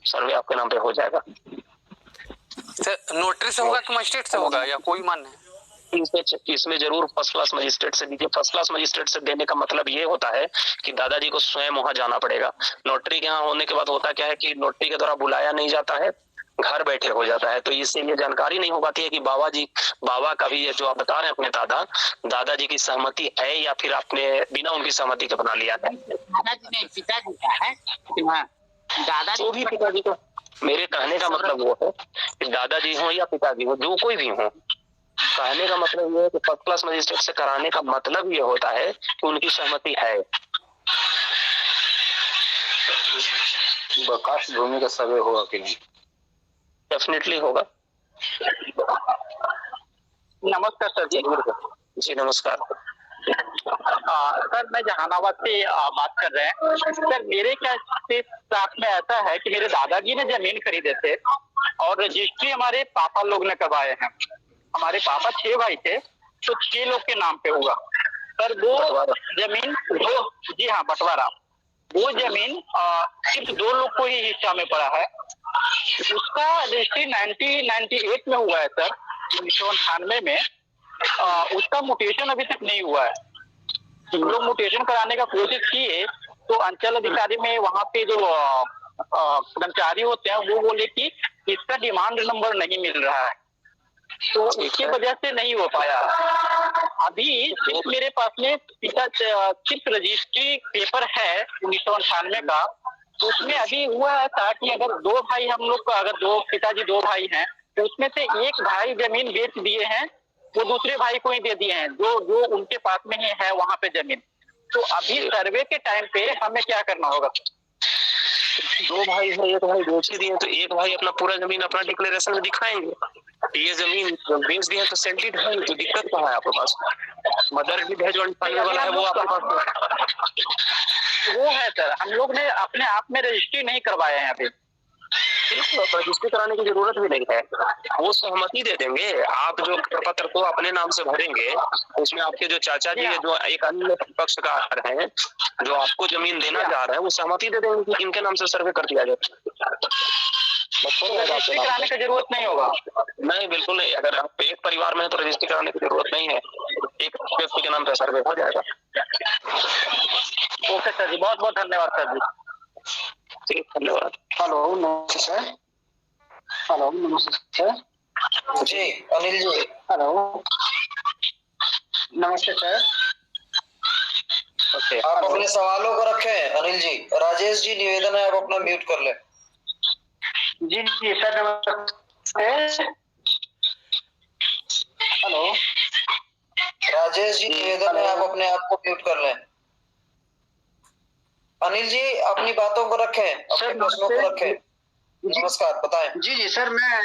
सर्वे आपके नाम पे हो जाएगा। नोटरी से होगा कि मजिस्ट्रेट से होगा या कोई मान है? इसमें जरूर फर्स्ट क्लास मजिस्ट्रेट से दीजिए। फर्स्ट क्लास मजिस्ट्रेट से देने का मतलब ये होता है कि दादाजी को स्वयं वहां जाना पड़ेगा। नोटरी के यहाँ होने के बाद होता क्या है कि नोटरी के द्वारा बुलाया नहीं जाता है, घर बैठे हो जाता है, तो इससे ये जानकारी नहीं हो पाती है कि बाबा का भी ये जो आप बता रहे हैं अपने दादाजी की सहमति है या फिर आपने बिना उनकी सहमति के बना लिया है। दादाजी नहीं, पिताजी का है। दादाजी भी पिताजी को, मेरे कहने का मतलब वो है कि दादाजी हो या पिताजी हो, जो कोई भी हो, कहने का मतलब ये है कि फर्स्ट क्लास मजिस्ट्रेट से कराने का मतलब ये होता है कि उनकी सहमति है। बकाश भूमि का सर्वे होगा कि नहीं? डेफिनेटली होगा। नमस्कार सर जी। जी नमस्कार। सर मैं जहानाबाद से बात कर रहे हैं। सर मेरे क्या साथ में ऐसा है कि मेरे दादाजी ने जमीन खरीदे थे और रजिस्ट्री हमारे पापा लोग ने करवाए हैं। हमारे पापा 6 भाई थे, तो 6 लोग के नाम पे हुआ। सर वो जमीन जी हाँ बंटवारा, वो जमीन सिर्फ 2 लोग को ही हिस्सा में पड़ा है। उसका रजिस्ट्री 1998 में हुआ है सर, 1998 में। उसका म्यूटेशन अभी तक नहीं हुआ है। हम लोग म्यूटेशन कराने का कोशिश किए तो अंचल अधिकारी में वहाँ पे जो कर्मचारी होते हैं वो बोले कि इसका डिमांड नंबर नहीं मिल रहा है, तो इसकी वजह से नहीं हो पाया। अभी सिर्फ मेरे पास में सिर्फ रजिस्ट्री पेपर है 1998 का, तो उसमें अभी हुआ था कि अगर 2 भाई हम लोग का, अगर 2 पिताजी 2 भाई हैं, तो उसमें से एक भाई जमीन बेच दिए हैं, वो दूसरे भाई को ही दे दिए हैं जो उनके पास में ही है वहां पे जमीन। तो अभी सर्वे के टाइम पे हमें क्या करना होगा? 2 भाई है, एक भाई बेच ही दिए, तो एक भाई अपना पूरा जमीन अपना डिक्लेरेशन में दिखाएंगे। ये जमीन बेच दिए तो सेंटेड है, तो दिक्कत कहाँ है आपके पास? मदर भी है जो वाला है वो आपके पास वो है सर। हम लोग ने अपने आप में रजिस्ट्री नहीं करवाए हैं अभी। बिल्कुल रजिस्ट्री कराने की जरूरत भी नहीं है, वो सहमति दे देंगे। आप जो प्रपत्र को अपने नाम से भरेंगे, उसमें आपके जो चाचा जी है जो एक अन्य पक्ष का है जो आपको जमीन देना चाह रहे हैं, वो सहमति दे देंगे कि इनके नाम से सर्वे कर दिया जाए। रजिस्ट्री कराने की जरूरत नहीं होगा? नहीं बिल्कुल नहीं। अगर आप एक परिवार में है तो रजिस्ट्री कराने की जरूरत नहीं है, एक व्यक्ति के नाम पे सर्वे हो जाएगा। ओके सर जी, बहुत बहुत धन्यवाद सर जी। ठीक, धन्यवाद। हेलो नमस्ते सर। हेलो नमस्ते सर। जी अनिल जी। हेलो नमस्ते सर। ओके, आप अपने सवालों को रखें अनिल जी। राजेश जी निवेदन है, आप अपना म्यूट कर ले। जी जी सर नमस्ते। हेलो राजेश जी निवेदन है, आप अपने आप को म्यूट कर लें। अनिल जी अपनी बातों को रखें, अपने प्रश्नों को रखें। नमस्कार, बताएं। जी सर, मैं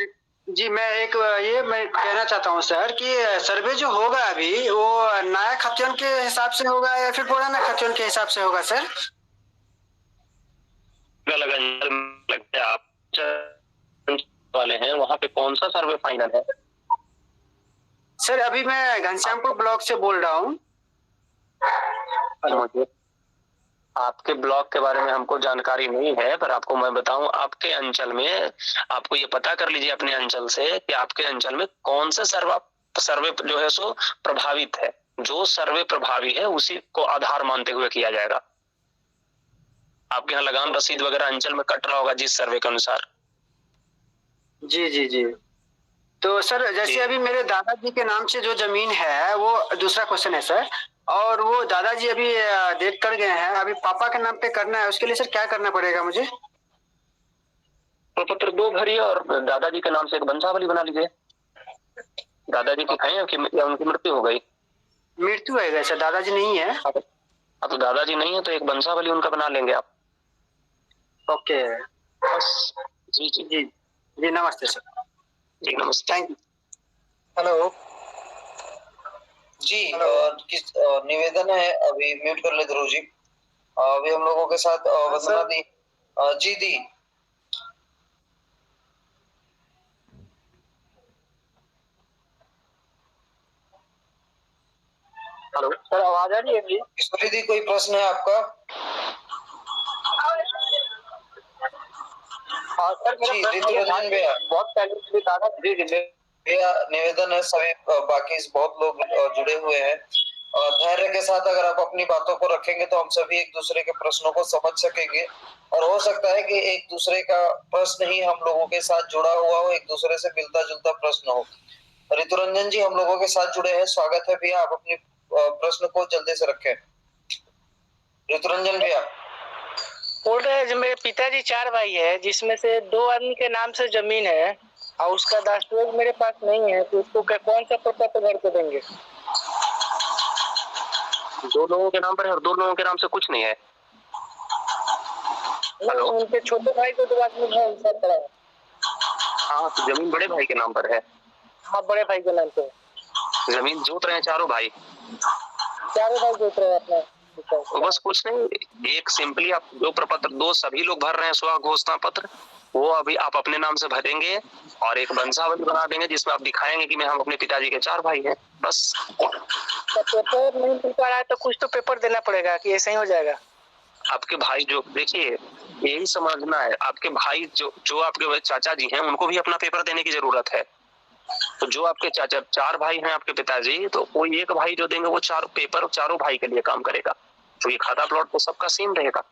कहना चाहता हूँ सर कि सर्वे जो होगा अभी वो नया खतियान के हिसाब से होगा या फिर पुराना खतियान के हिसाब से होगा सर? लगता है आप वाले हैं वहाँ पे कौन सा सर्वे फाइनल है? सर अभी मैं घनश्यामपुर ब्लॉक से बोल रहा हूँ। आपके ब्लॉक के बारे में हमको जानकारी नहीं है, पर आपको मैं बताऊं, आपके अंचल में आपको ये पता कर लीजिए अपने अंचल से कि आपके अंचल में कौन सा सर्वे जो है सो प्रभावित है। जो सर्वे प्रभावी है उसी को आधार मानते हुए किया जाएगा। आपके यहाँ लगान रसीद वगैरह अंचल में कट रहा होगा जिस सर्वे के अनुसार। जी। तो सर जैसे अभी मेरे दादाजी के नाम से जो जमीन है, वो दूसरा क्वेश्चन है सर, और वो दादाजी अभी डेथ कर गए हैं, अभी पापा के नाम पे करना है, उसके लिए सर क्या करना पड़ेगा मुझे? प्रपत्र 2 भरिए और दादाजी के नाम से एक वंशावली बना लीजिए। दादाजी की है या उनकी मृत्यु हो गई? मृत्यु है वैसे, दादाजी नहीं है। हाँ तो दादाजी नहीं है तो एक वंशावली उनका बना लेंगे आप। ओके बस। जी जी जी जी, नमस्ते सर। जी नमस्ते। Thank you. हेलो जी, किस निवेदन है, अभी म्यूट कर ले ध्रुव जी। अभी हम लोगों के साथ वंदना दी जी दी। हेलो सर, आवाज आ रही है मेरी? ईश्वरी दी, कोई प्रश्न है आपका? हाँ सर, जी ऋतुरंजन भैया, बहुत पहले से दादा जी भैया निवेदन है, सभी बाकी बहुत लोग जुड़े हुए हैं, धैर्य के साथ अगर आप अपनी बातों को रखेंगे तो हम सभी एक दूसरे के प्रश्नों को समझ सकेंगे, और हो सकता है कि एक दूसरे का प्रश्न ही हम लोगों के साथ जुड़ा हुआ हो, एक दूसरे से मिलता जुलता प्रश्न हो। ऋतुरंजन जी हम लोगों के साथ जुड़े हैं, स्वागत है भैया, आप अपनी प्रश्न को जल्दी से रखें। ऋतुरंजन भैया बोल रहे हैं, मेरे पिताजी 4 भाई है, जिसमें से 2 आदमी के नाम से जमीन है और उसका दस्तावेज मेरे पास नहीं है, तो उसको कौन सा पत्र घर को देंगे? 2 लोगों के नाम पर है और 2 लोगों के नाम से कुछ नहीं है। हेलो, उनके छोटे भाई को 2 आदमी है उनका पड़ा है। हाँ तो जमीन बड़े भाई के नाम पर है। हाँ, बड़े भाई के नाम पे जमीन जोत रहे हैं चारों भाई। चारों भाई जोत रहे हैं अपना। तो बस कुछ नहीं, एक सिंपली आप जो प्रपत्र 2 सभी लोग भर रहे हैं स्व घोषणा पत्र, वो अभी आप अपने नाम से भरेंगे और एक वंशावली बना देंगे जिसमें आप दिखाएंगे कि मैं हम अपने पिताजी के 4 भाई हैं, बस। तो पेपर नहीं मिल पा रहा है तो कुछ तो पेपर देना पड़ेगा कि ऐसे ही हो जाएगा? आपके भाई जो, देखिए यही समझना है, आपके भाई जो आपके चाचा जी हैं उनको भी अपना पेपर देने की जरूरत है। तो जो आपके चाचा 4 भाई हैं आपके पिताजी, तो कोई एक भाई जो देंगे वो 4 पेपर चारों भाई के लिए काम करेगा, तो ये खाता प्लॉट तो सबका सेम रहेगा।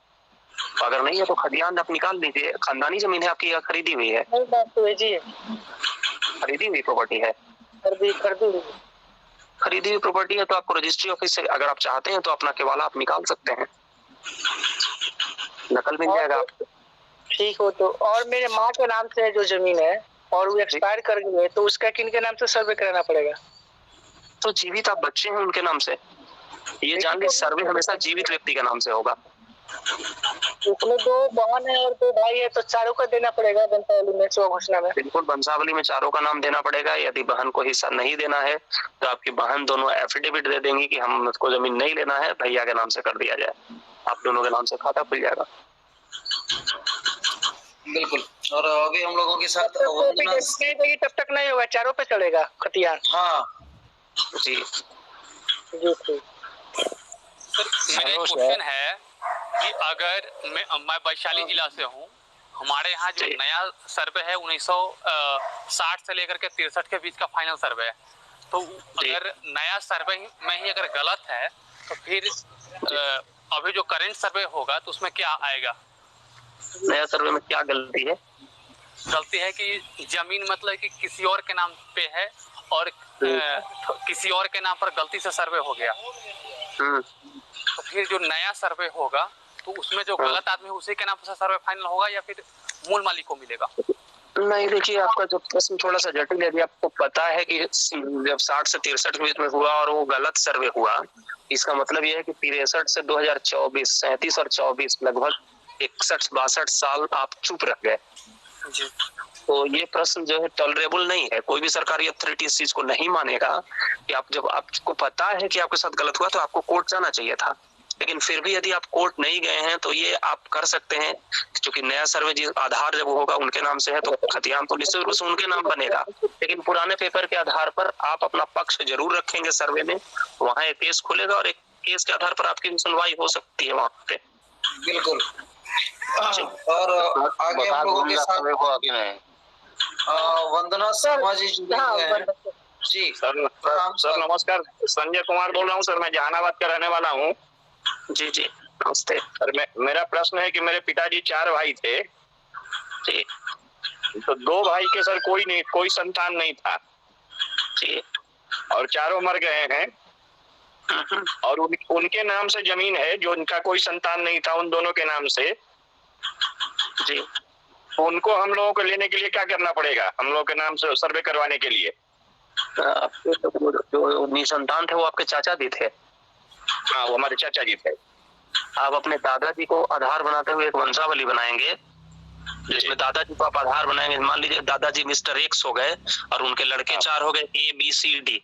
तो अगर नहीं है तो खतियान आप निकाल लीजिए, खानदानी जमीन है आपकी या खरीदी हुई है? खरीदी हुई प्रॉपर्टी है। खरीदी हुई प्रॉपर्टी है तो आपको रजिस्ट्री ऑफिस से अगर आप चाहते हैं तो अपना केवाला आप निकाल सकते हैं, नकल मिल जाएगा आपको। ठीक हो तो। और मेरे माँ के नाम से जो जमीन है और वो एक्सपायर कर गई है, तो उसका किनके नाम से सर्वे कराना पड़ेगा? तो जीवित आप बच्चे हैं उनके नाम से, ये जान लीजिए सर्वे हमेशा जीवित व्यक्ति के नाम से होगा। उसमें 2 बहन है और 2 भाई है, तो चारों का देना पड़ेगा वंशावली में, स्व घोषणा में। बिल्कुल, वंशावली में चारों का नाम देना पड़ेगा। यदि बहन को हिस्सा नहीं देना है तो आपकी बहन दोनों एफिडेविट दे देंगी कि हम उसको जमीन नहीं लेना है, भैया के नाम से कर दिया जाए, आप दोनों के नाम से खाता खुल जाएगा। बिल्कुल। और अभी हम लोगों के साथ तब तक नहीं होगा, चारों पे चलेगा खतियान। हाँ जी जी ठीक। सर मेरा क्वेश्चन है कि अगर मैं वैशाली जिला से हूँ, हमारे यहाँ जो नया सर्वे है 1960 से लेकर के 63 के बीच का फाइनल सर्वे है, तो अगर नया सर्वे में ही अगर गलत है तो फिर अभी जो करंट सर्वे होगा तो उसमें क्या आएगा? नया सर्वे में क्या गलती है? गलती है कि जमीन मतलब कि किसी और के नाम पे है और किसी और के नाम पर गलती से सर्वे हो गया, तो फिर जो नया सर्वे होगा तो उसमें जो गलत आदमी है उसी के नाम पर सर्वे फाइनल होगा या फिर मूल मालिक को मिलेगा? नहीं, देखिए आपका जो प्रश्न थोड़ा सा जटिल है। यदि आपको पता है कि जब 60 से 63 के बीच में हुआ और वो गलत सर्वे हुआ, इसका मतलब ये है कि 63 से 2024 37 और 24 लगभग 61-62 साल आप चुप रह गए। तो ये प्रश्न जो है टॉलरेबल नहीं है, कोई भी सरकारी अथॉरिटी इस चीज को नहीं मानेगा कि आप, जब आपको पता है कि आपके साथ गलत हुआ तो आपको कोर्ट जाना चाहिए था, लेकिन फिर भी यदि आप कोर्ट नहीं गए हैं तो ये आप कर सकते हैं, क्योंकि नया सर्वे जिस आधार जब होगा उनके नाम से है तो खतियान तो निश्चित रूप से उनके नाम बनेगा, लेकिन पुराने पेपर के आधार पर आप अपना पक्ष जरूर रखेंगे सर्वे में, वहाँ एक केस खुलेगा और एक केस के आधार पर आपकी सुनवाई हो सकती है वहाँ पे। बिल्कुल। और आगे हम लोगों के साथ वंदना शर्मा जी जुड़े हुए हैं। जी सर नमस्कार, संजय कुमार बोल रहा हूँ सर, मैं जहानाबाद का रहने वाला हूँ। जी जी नमस्ते सर। मेरा प्रश्न है कि मेरे पिताजी 4 भाई थे, तो 2 भाई के सर कोई संतान नहीं था, जी, और चारों मर गए हैं, और उनके नाम से जमीन है, जो उनका कोई संतान नहीं था उन दोनों के नाम से जी, उनको हम लोगों को लेने के लिए क्या करना पड़ेगा, हम लोगों के नाम से सर्वे करवाने के लिए? आपके जो निसंतान थे वो आपके चाचा जी थे। हाँ, वो हमारे चाचा जी थे। आप अपने दादाजी को आधार बनाते हुए एक वंशावली बनाएंगे, जिसमें दादाजी को आप आधार बनाएंगे। मान लीजिए दादाजी मिस्टर एक्स हो गए और उनके लड़के 4 हो गए, ए बी सी डी।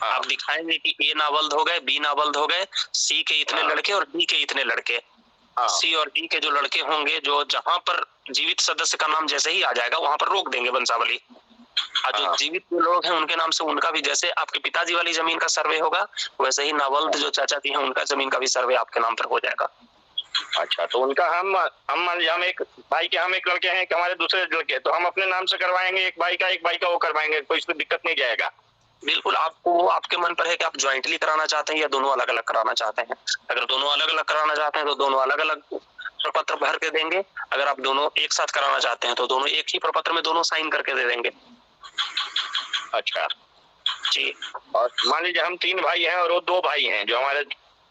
आप दिखाएंगे कि ए नावल्द हो गए, बी नावल्द हो गए, सी के इतने लड़के और डी के इतने लड़के। सी और डी के जो लड़के होंगे, जो जहां पर जीवित सदस्य का नाम जैसे ही आ जाएगा वहां पर रोक देंगे वंशावली। और जो जीवित लोग हैं उनके नाम से उनका भी, जैसे आपके पिताजी वाली जमीन का सर्वे होगा वैसे ही नावल्द जो चाचा जी हैं उनका जमीन का भी सर्वे आपके नाम पर हो जाएगा। अच्छा, तो उनका हम एक भाई के हम एक लड़के हैं, एक हमारे दूसरे लड़के, तो हम अपने नाम से करवाएंगे, एक भाई का वो करवाएंगे, कोई इसमें दिक्कत नहीं जाएगा? बिल्कुल, आपको आपके मन पर है कि आप ज्वाइंटली कराना चाहते हैं या दोनों अलग अलग कराना चाहते हैं। अगर दोनों अलग अलग कराना चाहते हैं तो दोनों अलग अलग प्रपत्र भर के देंगे। अगर आप दोनों एक साथ कराना चाहते हैं तो दोनों एक ही प्रपत्र में दोनों साइन करके दे देंगे। अच्छा जी। और मान लीजिए हम 3 भाई हैं और वो 2 भाई हैं जो हमारे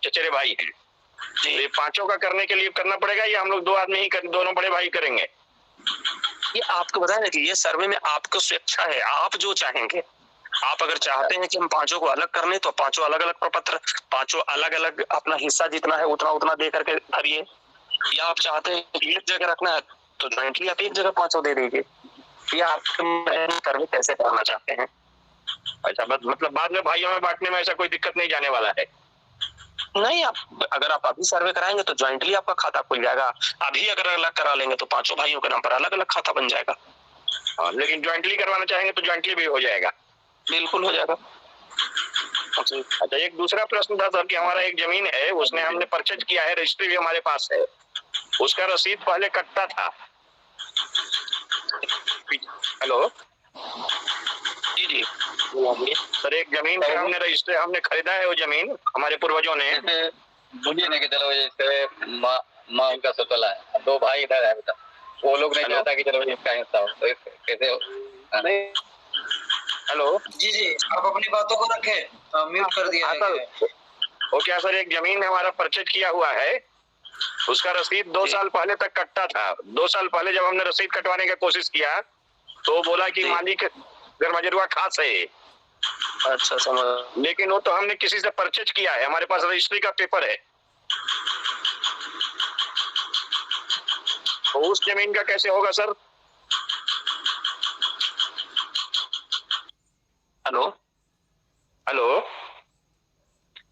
चचेरे भाई हैं, तो ये पांचों का करने के लिए करना पड़ेगा या हम लोग 2 आदमी ही दोनों बड़े भाई करेंगे? ये आपको बताया ना कि ये सर्वे में आपको स्वेच्छा है, आप जो चाहेंगे। आप अगर चाहते हैं कि हम पांचों को अलग करने तो पांचों अलग अलग प्रपत्र, पांचों अलग अलग अपना हिस्सा जितना है उतना उतना दे करके भरिए। या आप चाहते हैं कि एक जगह रखना है तो ज्वाइंटली आप एक जगह पांचों दे दीजिए। या आप सर्वे कैसे करना चाहते हैं? अच्छा, मतलब बाद में भाइयों में बांटने में ऐसा कोई दिक्कत नहीं जाने वाला है? नहीं, आप अगर आप अभी सर्वे कराएंगे तो ज्वाइंटली आपका खाता खुल जाएगा। अभी अगर अलग करा लेंगे तो पांचों भाइयों के नाम पर अलग अलग खाता बन जाएगा। हाँ, लेकिन ज्वाइंटली करवाना चाहेंगे तो ज्वाइंटली भी हो जाएगा? बिल्कुल हो जाएगा। अच्छा, एक दूसरा प्रश्न था सर कि हमारा एक जमीन है, उसने हमने परचेज किया है, रजिस्ट्री भी हमारे पास है, उसका रसीद पहले कटता था। हेलो जी जी सर, एक जमीन है, हमने रजिस्ट्री हमने खरीदा है, वो जमीन हमारे पूर्वजों ने। मुझे नहीं कि चलो जैसे माँ उनका सतला है, 2 भाई इधर है, बता वो लोग नहीं चाहता कि चलो इसका हिस्सा हो, तो कैसे हो? हेलो जी जी, आप अपनी बातों को रखें, म्यूट कर दिया है। वो क्या सर, एक जमीन हमारा परचेज किया हुआ है, उसका रसीद 2 साल पहले तक कटता था। 2 साल पहले जब हमने रसीद कटवाने की कोशिश किया तो बोला कि मालिक गरमजरुआ खास है। अच्छा, समझ। लेकिन वो तो हमने किसी से परचेज किया है, हमारे पास रजिस्ट्री का पेपर है, तो उस जमीन का कैसे होगा सर? हेलो हेलो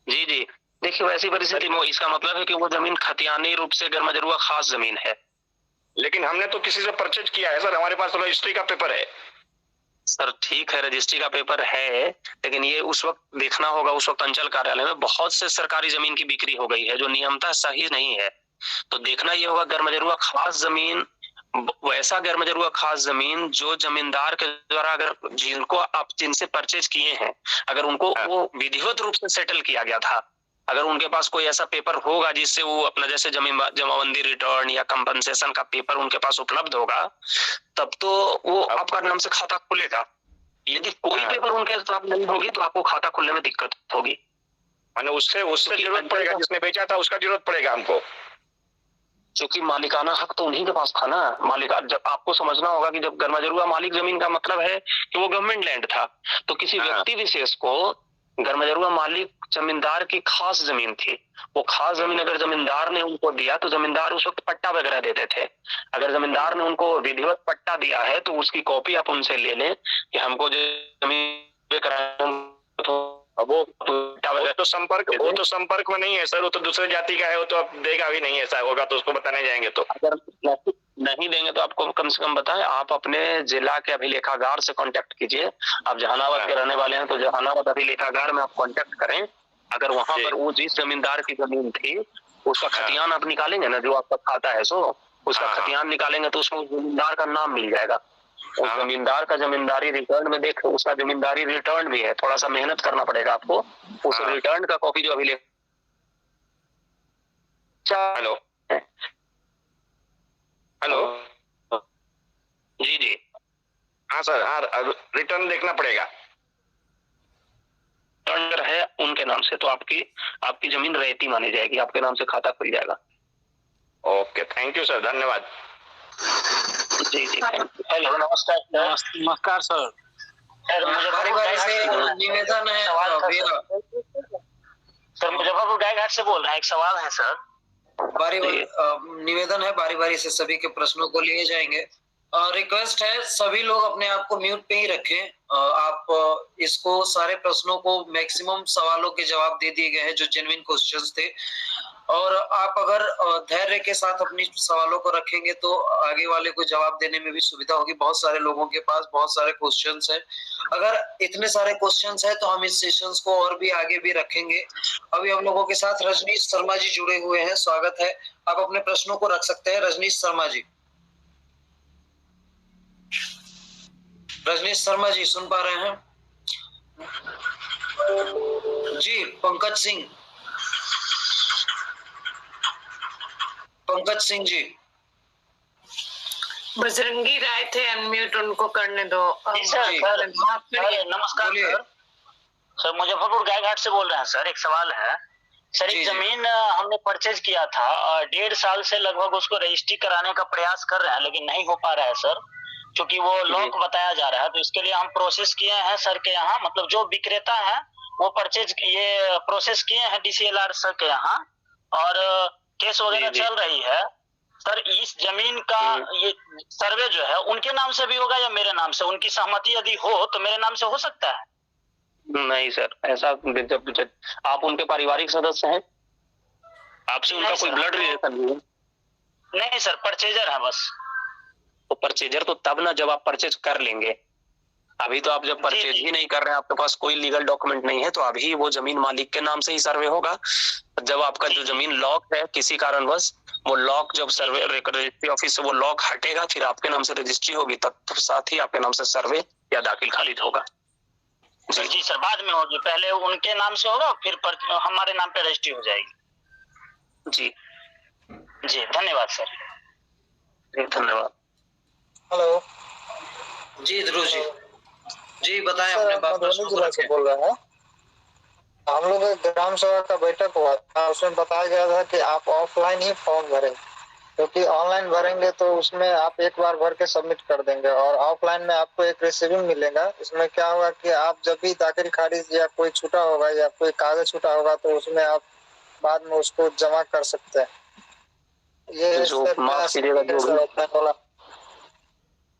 जी जी, देखिए वैसी परिस्थिति में इसका मतलब है कि वो जमीन खतियानी रूप से गरमजरुआ खास जमीन है। लेकिन हमने तो किसी से परचेज किया है सर, हमारे पास तो रजिस्ट्री का पेपर है। सर ठीक है, रजिस्ट्री का पेपर है, लेकिन ये उस वक्त देखना होगा, उस वक्त अंचल कार्यालय में बहुत से सरकारी जमीन की बिक्री हो गई है जो नियमतः सही नहीं है। तो देखना ये होगा गरमजरुआ खास जमीन, वैसा गरमजरुआ खास जमीन जो जमींदार के द्वारा, अगर जिनको आप जिनसे परचेज किए हैं, अगर उनको वो विधिवत रूप से सेटल किया गया था, अगर उनके पास कोई ऐसा पेपर होगा जिससे वो अपना जैसे जमीन जमाबंदी रिटर्न या कंपनसेशन का पेपर उनके पास उपलब्ध होगा, तब तो वो आपका नाम से खाता खुलेगा। यदि कोई पेपर उनके साथ नहीं होगी तो आपको खाता खुलने में दिक्कत होगी। माने उससे जरूरत पड़ेगा, जिसने बेचा था उसका जरूरत पड़ेगा हमको, क्योंकि मालिकाना हक तो उन्हीं के पास था ना। मालिका, जब आपको समझना होगा कि जब गरमजरुआ मालिक जमीन का मतलब है कि वो गवर्नमेंट लैंड था, तो किसी व्यक्ति विशेष को गरमजरुआ मालिक जमींदार की खास जमीन थी। वो खास जमीन अगर जमींदार ने उनको दिया तो जमींदार उस वक्त पट्टा वगैरह देते थे। अगर जमींदार ने उनको विधिवत पट्टा दिया है तो उसकी कॉपी आप उनसे ले लें कि हमको जमीन वो तो संपर्क में नहीं है सर, वो तो दूसरे जाति का है, वो तो अब देगा भी नहीं, ऐसा होगा तो उसको बताने जाएंगे तो। अगर नहीं देंगे तो आपको कम से कम बताएं, आप अपने जिला के अभिलेखागार से कांटेक्ट कीजिए। आप जहानाबाद के रहने वाले हैं तो जहानाबाद अभिलेखागार में आप कांटेक्ट करें। अगर वहां पर वो जिस जमींदार की जमीन थी उसका खतियान आप निकालेंगे ना, जो आपका खाता है सो उसका खतियान निकालेंगे तो उसमें जमींदार का नाम मिल जाएगा। उस जमींदार का जमींदारी रिटर्न में देख, उसका जमींदारी रिटर्न भी है, थोड़ा सा मेहनत करना पड़ेगा आपको। उस रिटर्न का कॉपी जो अभिलेख हेलो जी जी हाँ सर, हाँ रिटर्न देखना पड़ेगा। रिटर्न है उनके नाम से, तो आपकी जमीन रहती मानी जाएगी, आपके नाम से खाता खुल जाएगा। ओके, थैंक यू सर, धन्यवाद। जी जी, हेलो, नमस्कार सर। नमस्कार सर। बारी से निवेदन है सर, मुजफ्फरपुर गायघाट से बोल रहे हैं, एक सवाल है सर। निवेदन है, बारी से सभी के प्रश्नों को लिए जाएंगे। रिक्वेस्ट है सभी लोग अपने आप को म्यूट पे ही रखें। आप इसको सारे प्रश्नों को मैक्सिमम सवालों के जवाब दे दिए गए हैं जो जेन्युइन क्वेश्चंस थे, और आप अगर धैर्य के साथ अपनी सवालों को रखेंगे तो आगे वाले को जवाब देने में भी सुविधा होगी। बहुत सारे लोगों के पास बहुत सारे क्वेश्चंस हैं। अगर इतने सारे क्वेश्चंस हैं तो हम इस सेशंस को और भी आगे भी रखेंगे। अभी हम लोगों के साथ रजनीश शर्मा जी जुड़े हुए हैं, स्वागत है। आप अपने प्रश्नों को रख सकते हैं। रजनीश शर्मा जी, रजनीश शर्मा जी सुन पा रहे हैं जी? पंकज सिंह जी। बजरंगी राय थे, अनम्यूट उनको करने दो। नमस्कार सर। सर, मुजफ्फरपुर गायघाट से बोल रहे हैं सर। एक सवाल है सर, एक जमीन हमने परचेज किया था और 1.5 साल से लगभग उसको रजिस्ट्री कराने का प्रयास कर रहे हैं, लेकिन नहीं हो पा रहा है सर, क्योंकि वो लॉक बताया जा रहा है। तो इसके लिए हम प्रोसेस किए हैं सर के यहाँ, मतलब जो विक्रेता है वो ये प्रोसेस किए हैं DCLR सर के यहाँ, और केस वगैरह चल रही है सर। इस जमीन का ये सर्वे जो है उनके नाम से भी होगा या मेरे नाम से? उनकी सहमति यदि हो तो मेरे नाम से हो सकता है? नहीं सर, ऐसा जब आप उनके पारिवारिक सदस्य हैं, आपसे उनका कोई ब्लड रिलेशन नहीं है? नहीं सर, परचेजर है बस। तो परचेजर तो तब ना जब आप परचेज कर लेंगे। अभी तो आप जब परचेज ही नहीं कर रहे हैं, आपके पास कोई लीगल डॉक्यूमेंट नहीं है, तो अभी वो जमीन मालिक के नाम से ही सर्वे होगा। जब आपका जो जमीन लॉक है किसी कारणवश, वो लॉक जब सर्वे रजिस्ट्री ऑफिस से वो लॉक हटेगा, फिर आपके नाम से रजिस्ट्री होगी, तब तो साथ ही आपके नाम से सर्वे या दाखिल खारिज होगा। जी सर, बाद में होगी, पहले उनके नाम से होगा फिर हमारे नाम पे रजिस्ट्री हो जाएगी। जी धन्यवाद सर। धन्यवाद। हेलो जी, ध्रुव जी बताएं अपने बात। जिला से बोल रहे हैं। हम लोग ग्राम सभा का बैठक हुआ था, उसमें बताया गया था कि आप ऑफलाइन ही फॉर्म भरें, क्योंकि ऑनलाइन भरेंगे तो उसमें आप एक बार भर के सबमिट कर देंगे, और ऑफलाइन में आपको एक रिसीविंग मिलेगा। इसमें क्या होगा कि आप जब भी दाखिल खारिज या कोई छूटा होगा या कोई कागज छूटा होगा तो उसमें आप बाद में उसको जमा कर सकते हैं। ये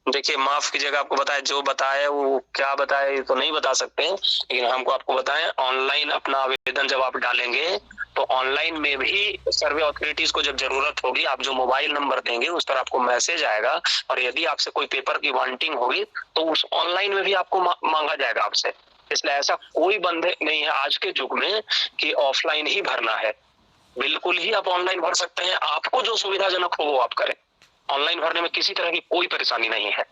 देखिए, माफ कीजिएगा, आपको बताया जो बताया वो क्या बताया तो नहीं बता सकते हैं, लेकिन हमको आपको बताएं, ऑनलाइन अपना आवेदन जब आप डालेंगे तो ऑनलाइन में भी सर्वे अथॉरिटीज को जब जरूरत होगी, आप जो मोबाइल नंबर देंगे उस पर आपको मैसेज आएगा, और यदि आपसे कोई पेपर की वांटिंग होगी तो उस ऑनलाइन में भी आपको मांगा जाएगा आपसे। इसलिए ऐसा कोई बंधन नहीं है आज के युग में कि ऑफलाइन ही भरना है। बिल्कुल ही आप ऑनलाइन भर सकते हैं, आपको जो सुविधाजनक हो वो आप करें। ऑनलाइन भरने में किसी तरह की कोई परेशानी नहीं है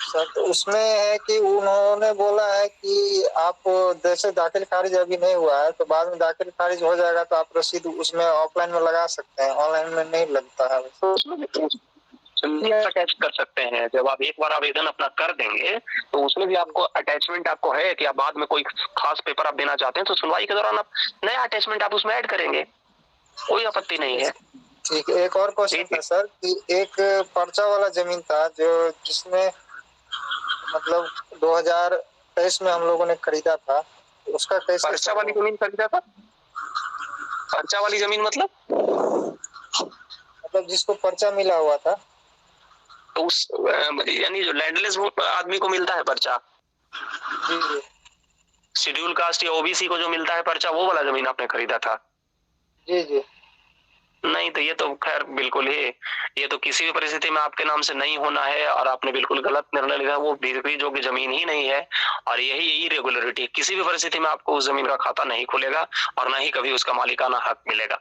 सर। तो उसमें है कि उन्होंने बोला है कि आप जैसे दाखिल खारिज अभी नहीं हुआ है तो बाद में दाखिल खारिज हो जाएगा तो आप रसीद उसमें ऑफलाइन में लगा सकते हैं, ऑनलाइन में नहीं लगता है। अटैच कर सकते हैं। जब आप एक बार आवेदन अपना कर देंगे तो उसमें भी आपको अटैचमेंट आपको है कि आप बाद में कोई खास पेपर आप देना चाहते हैं तो सुनवाई के दौरान आप नया अटैचमेंट आप उसमें ऐड करेंगे, कोई आपत्ति नहीं है। ठीक है, एक और क्वेश्चन था सर कि एक पर्चा वाला जमीन था जो जिसमें मतलब 2023 में हम लोगों ने खरीदा था, उसका कैसे? पर्चा वाली जमीन खरीदा था? पर्चा वाली जमीन मतलब जिसको पर्चा मिला हुआ था, तो उस यानी जो लैंडलेस आदमी को मिलता है पर्चा, शेड्यूल कास्ट या ओबीसी को जो मिलता है पर्चा, वो वाला जमीन आपने खरीदा था? जी। नहीं, तो ये तो खैर बिल्कुल ही, ये तो किसी भी परिस्थिति में आपके नाम से नहीं होना है, और आपने बिल्कुल गलत निर्णय लिया। वो बिक्री जो कि जमीन ही नहीं है, और यही इरेगुलरिटी, किसी भी परिस्थिति में आपको उस जमीन का खाता नहीं खुलेगा और ना ही कभी उसका मालिकाना हक मिलेगा।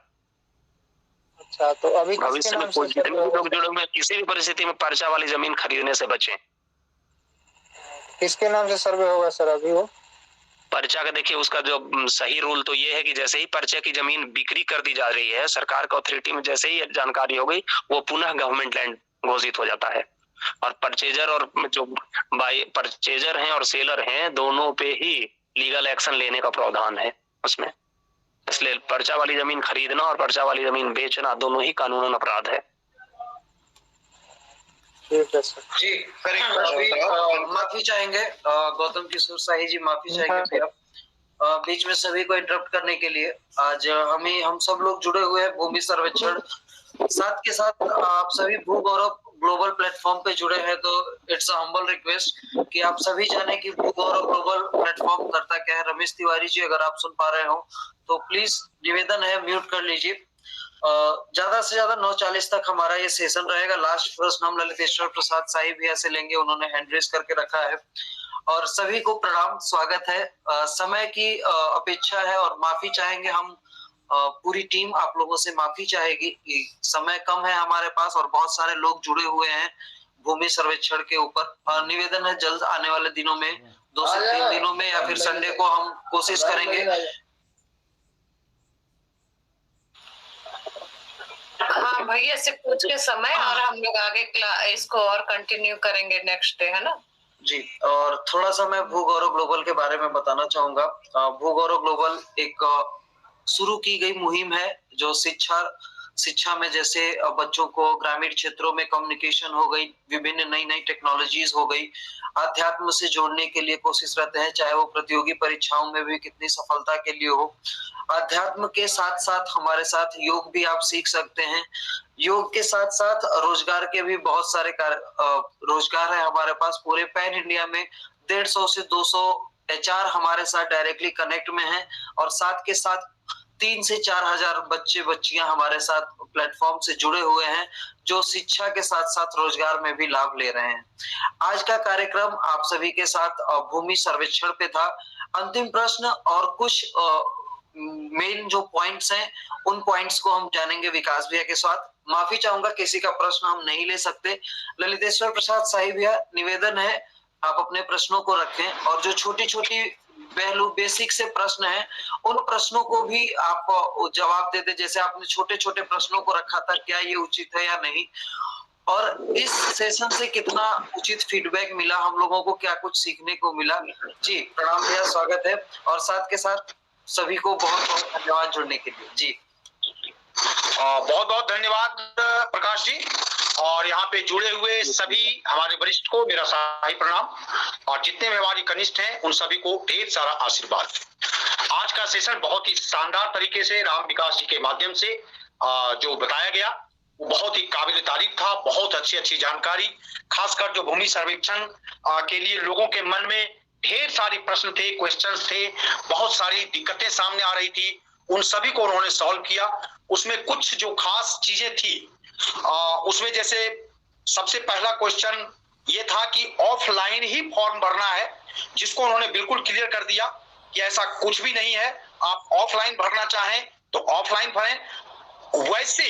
अच्छा, तो अभी भविष्य में कोई जितने भी लोग जुड़े हुए किसी भी परिस्थिति में पर्चा वाली जमीन खरीदने से बचें। किसके नाम से सर्वे होगा सर अभी वो? पर्चा का देखिए, उसका जो सही रूल तो ये है कि जैसे ही पर्चे की जमीन बिक्री कर दी जा रही है, सरकार का अथॉरिटी में जैसे ही जानकारी हो गई, वो पुनः गवर्नमेंट लैंड घोषित हो जाता है। और परचेजर और जो बाई परचेजर हैं और सेलर हैं, दोनों पे ही लीगल एक्शन लेने का प्रावधान है उसमें। इसलिए पर्चा वाली जमीन खरीदना और पर्चा वाली जमीन बेचना दोनों ही कानूनन अपराध है। ठीक है सर जी। अभी माफी चाहेंगे गौतम किशोर शाही जी, माफी चाहेंगे बीच में सभी को इंटरप्ट करने के लिए। आज हम सब लोग जुड़े हुए हैं भूमि सर्वेक्षण, साथ के साथ आप सभी भू गौरव ग्लोबल प्लेटफॉर्म पे जुड़े हैं, तो इट्स अ हम्बल रिक्वेस्ट कि आप सभी जाने कि भू गौरव ग्लोबल प्लेटफॉर्म करता क्या है। रमेश तिवारी जी अगर आप सुन पा रहे हो तो प्लीज निवेदन है म्यूट कर लीजिए। ज्यादा से ज्यादा 9:40 तक हमारा ये सेशन रहेगा। लास्ट प्रश्न हम ललितेश्वर प्रसाद साहिब भैया से लेंगे, उन्होंने हैंड रेज करके रखा है। और सभी को प्रणाम, स्वागत है। समय की अपेक्षा है और माफी चाहेंगे हम, पूरी टीम आप लोगों से माफी चाहेगी कि समय कम है हमारे पास और बहुत सारे लोग जुड़े हुए हैं भूमि सर्वेक्षण के ऊपर। निवेदन है जल्द आने वाले दिनों में 2 से 3 दिनों में या फिर संडे को हम कोशिश करेंगे। हाँ भैया से पूछ के समय और हम लोग आगे इसको और कंटिन्यू करेंगे नेक्स्ट डे, है ना जी। और थोड़ा सा मैं भू गौरव ग्लोबल के बारे में बताना चाहूंगा। भू गौरव ग्लोबल एक शुरू की गई मुहिम है जो शिक्षा में जैसे बच्चों को ग्रामीण क्षेत्रों में कम्युनिकेशन हो गई, विभिन्न नई नई टेक्नोलॉजीज हो गई, अध्यात्म से जोड़ने के लिए कोशिश रहते हैं, चाहे वो प्रतियोगी परीक्षाओं में भी कितनी सफलता के लिए हो। अध्यात्म के साथ साथ हमारे साथ योग भी आप सीख सकते हैं। योग के साथ साथ रोजगार के भी बहुत सारे रोजगार है हमारे पास। पूरे पैन इंडिया में 150 से 200 HR हमारे साथ डायरेक्टली कनेक्ट में हैं और साथ के साथ 3 से 4 हजार बच्चे बच्चियां हमारे साथ प्लेटफॉर्म से जुड़े हुए हैं जो शिक्षा के साथ साथ रोजगार में भी लाभ ले रहे हैं। आज का कार्यक्रम आप सभी के साथ भूमि सर्वेक्षण पे था। अंतिम प्रश्न और कुछ मेन जो पॉइंट्स हैं उन पॉइंट्स को हम जानेंगे विकास भैया के साथ। माफी चाहूंगा किसी का प्रश्न हम नहीं ले सकते। ललितेश्वर प्रसाद साहिब भैया निवेदन है आप अपने प्रश्नों को रखें और जो छोटी छोटी पहलू बेसिक से प्रश्न है उन प्रश्नों को भी आप जवाब देते, जैसे आपने छोटे छोटे प्रश्नों को रखा था क्या ये उचित है या नहीं, और इस सेशन से कितना उचित फीडबैक मिला, हम लोगों को क्या कुछ सीखने को मिला। जी प्रणाम भैया, स्वागत है और साथ के साथ सभी को बहुत बहुत धन्यवाद जुड़ने के लिए। जी बहुत बहुत धन्यवाद प्रकाश जी और यहाँ पे जुड़े हुए सभी हमारे वरिष्ठ को मेरा शाही प्रणाम और जितने भी हमारी कनिष्ठ हैं उन सभी को ढेर सारा आशीर्वाद। आज का सेशन बहुत ही शानदार तरीके से राम विकास जी के माध्यम से जो बताया गया वो बहुत ही काबिल तारीफ था। बहुत अच्छी जानकारी, खासकर जो भूमि सर्वेक्षण के लिए लोगों के मन में ढेर सारे प्रश्न थे, क्वेश्चंस थे, बहुत सारी दिक्कतें सामने आ रही थी, उन सभी को उन्होंने सॉल्व किया। उसमें कुछ जो खास चीजें थी उसमें जैसे सबसे पहला क्वेश्चन ये था कि ऑफलाइन ही फॉर्म भरना है, जिसको उन्होंने बिल्कुल क्लियर कर दिया कि ऐसा कुछ भी नहीं है। आप ऑफलाइन भरना चाहें तो ऑफलाइन भरें, वैसे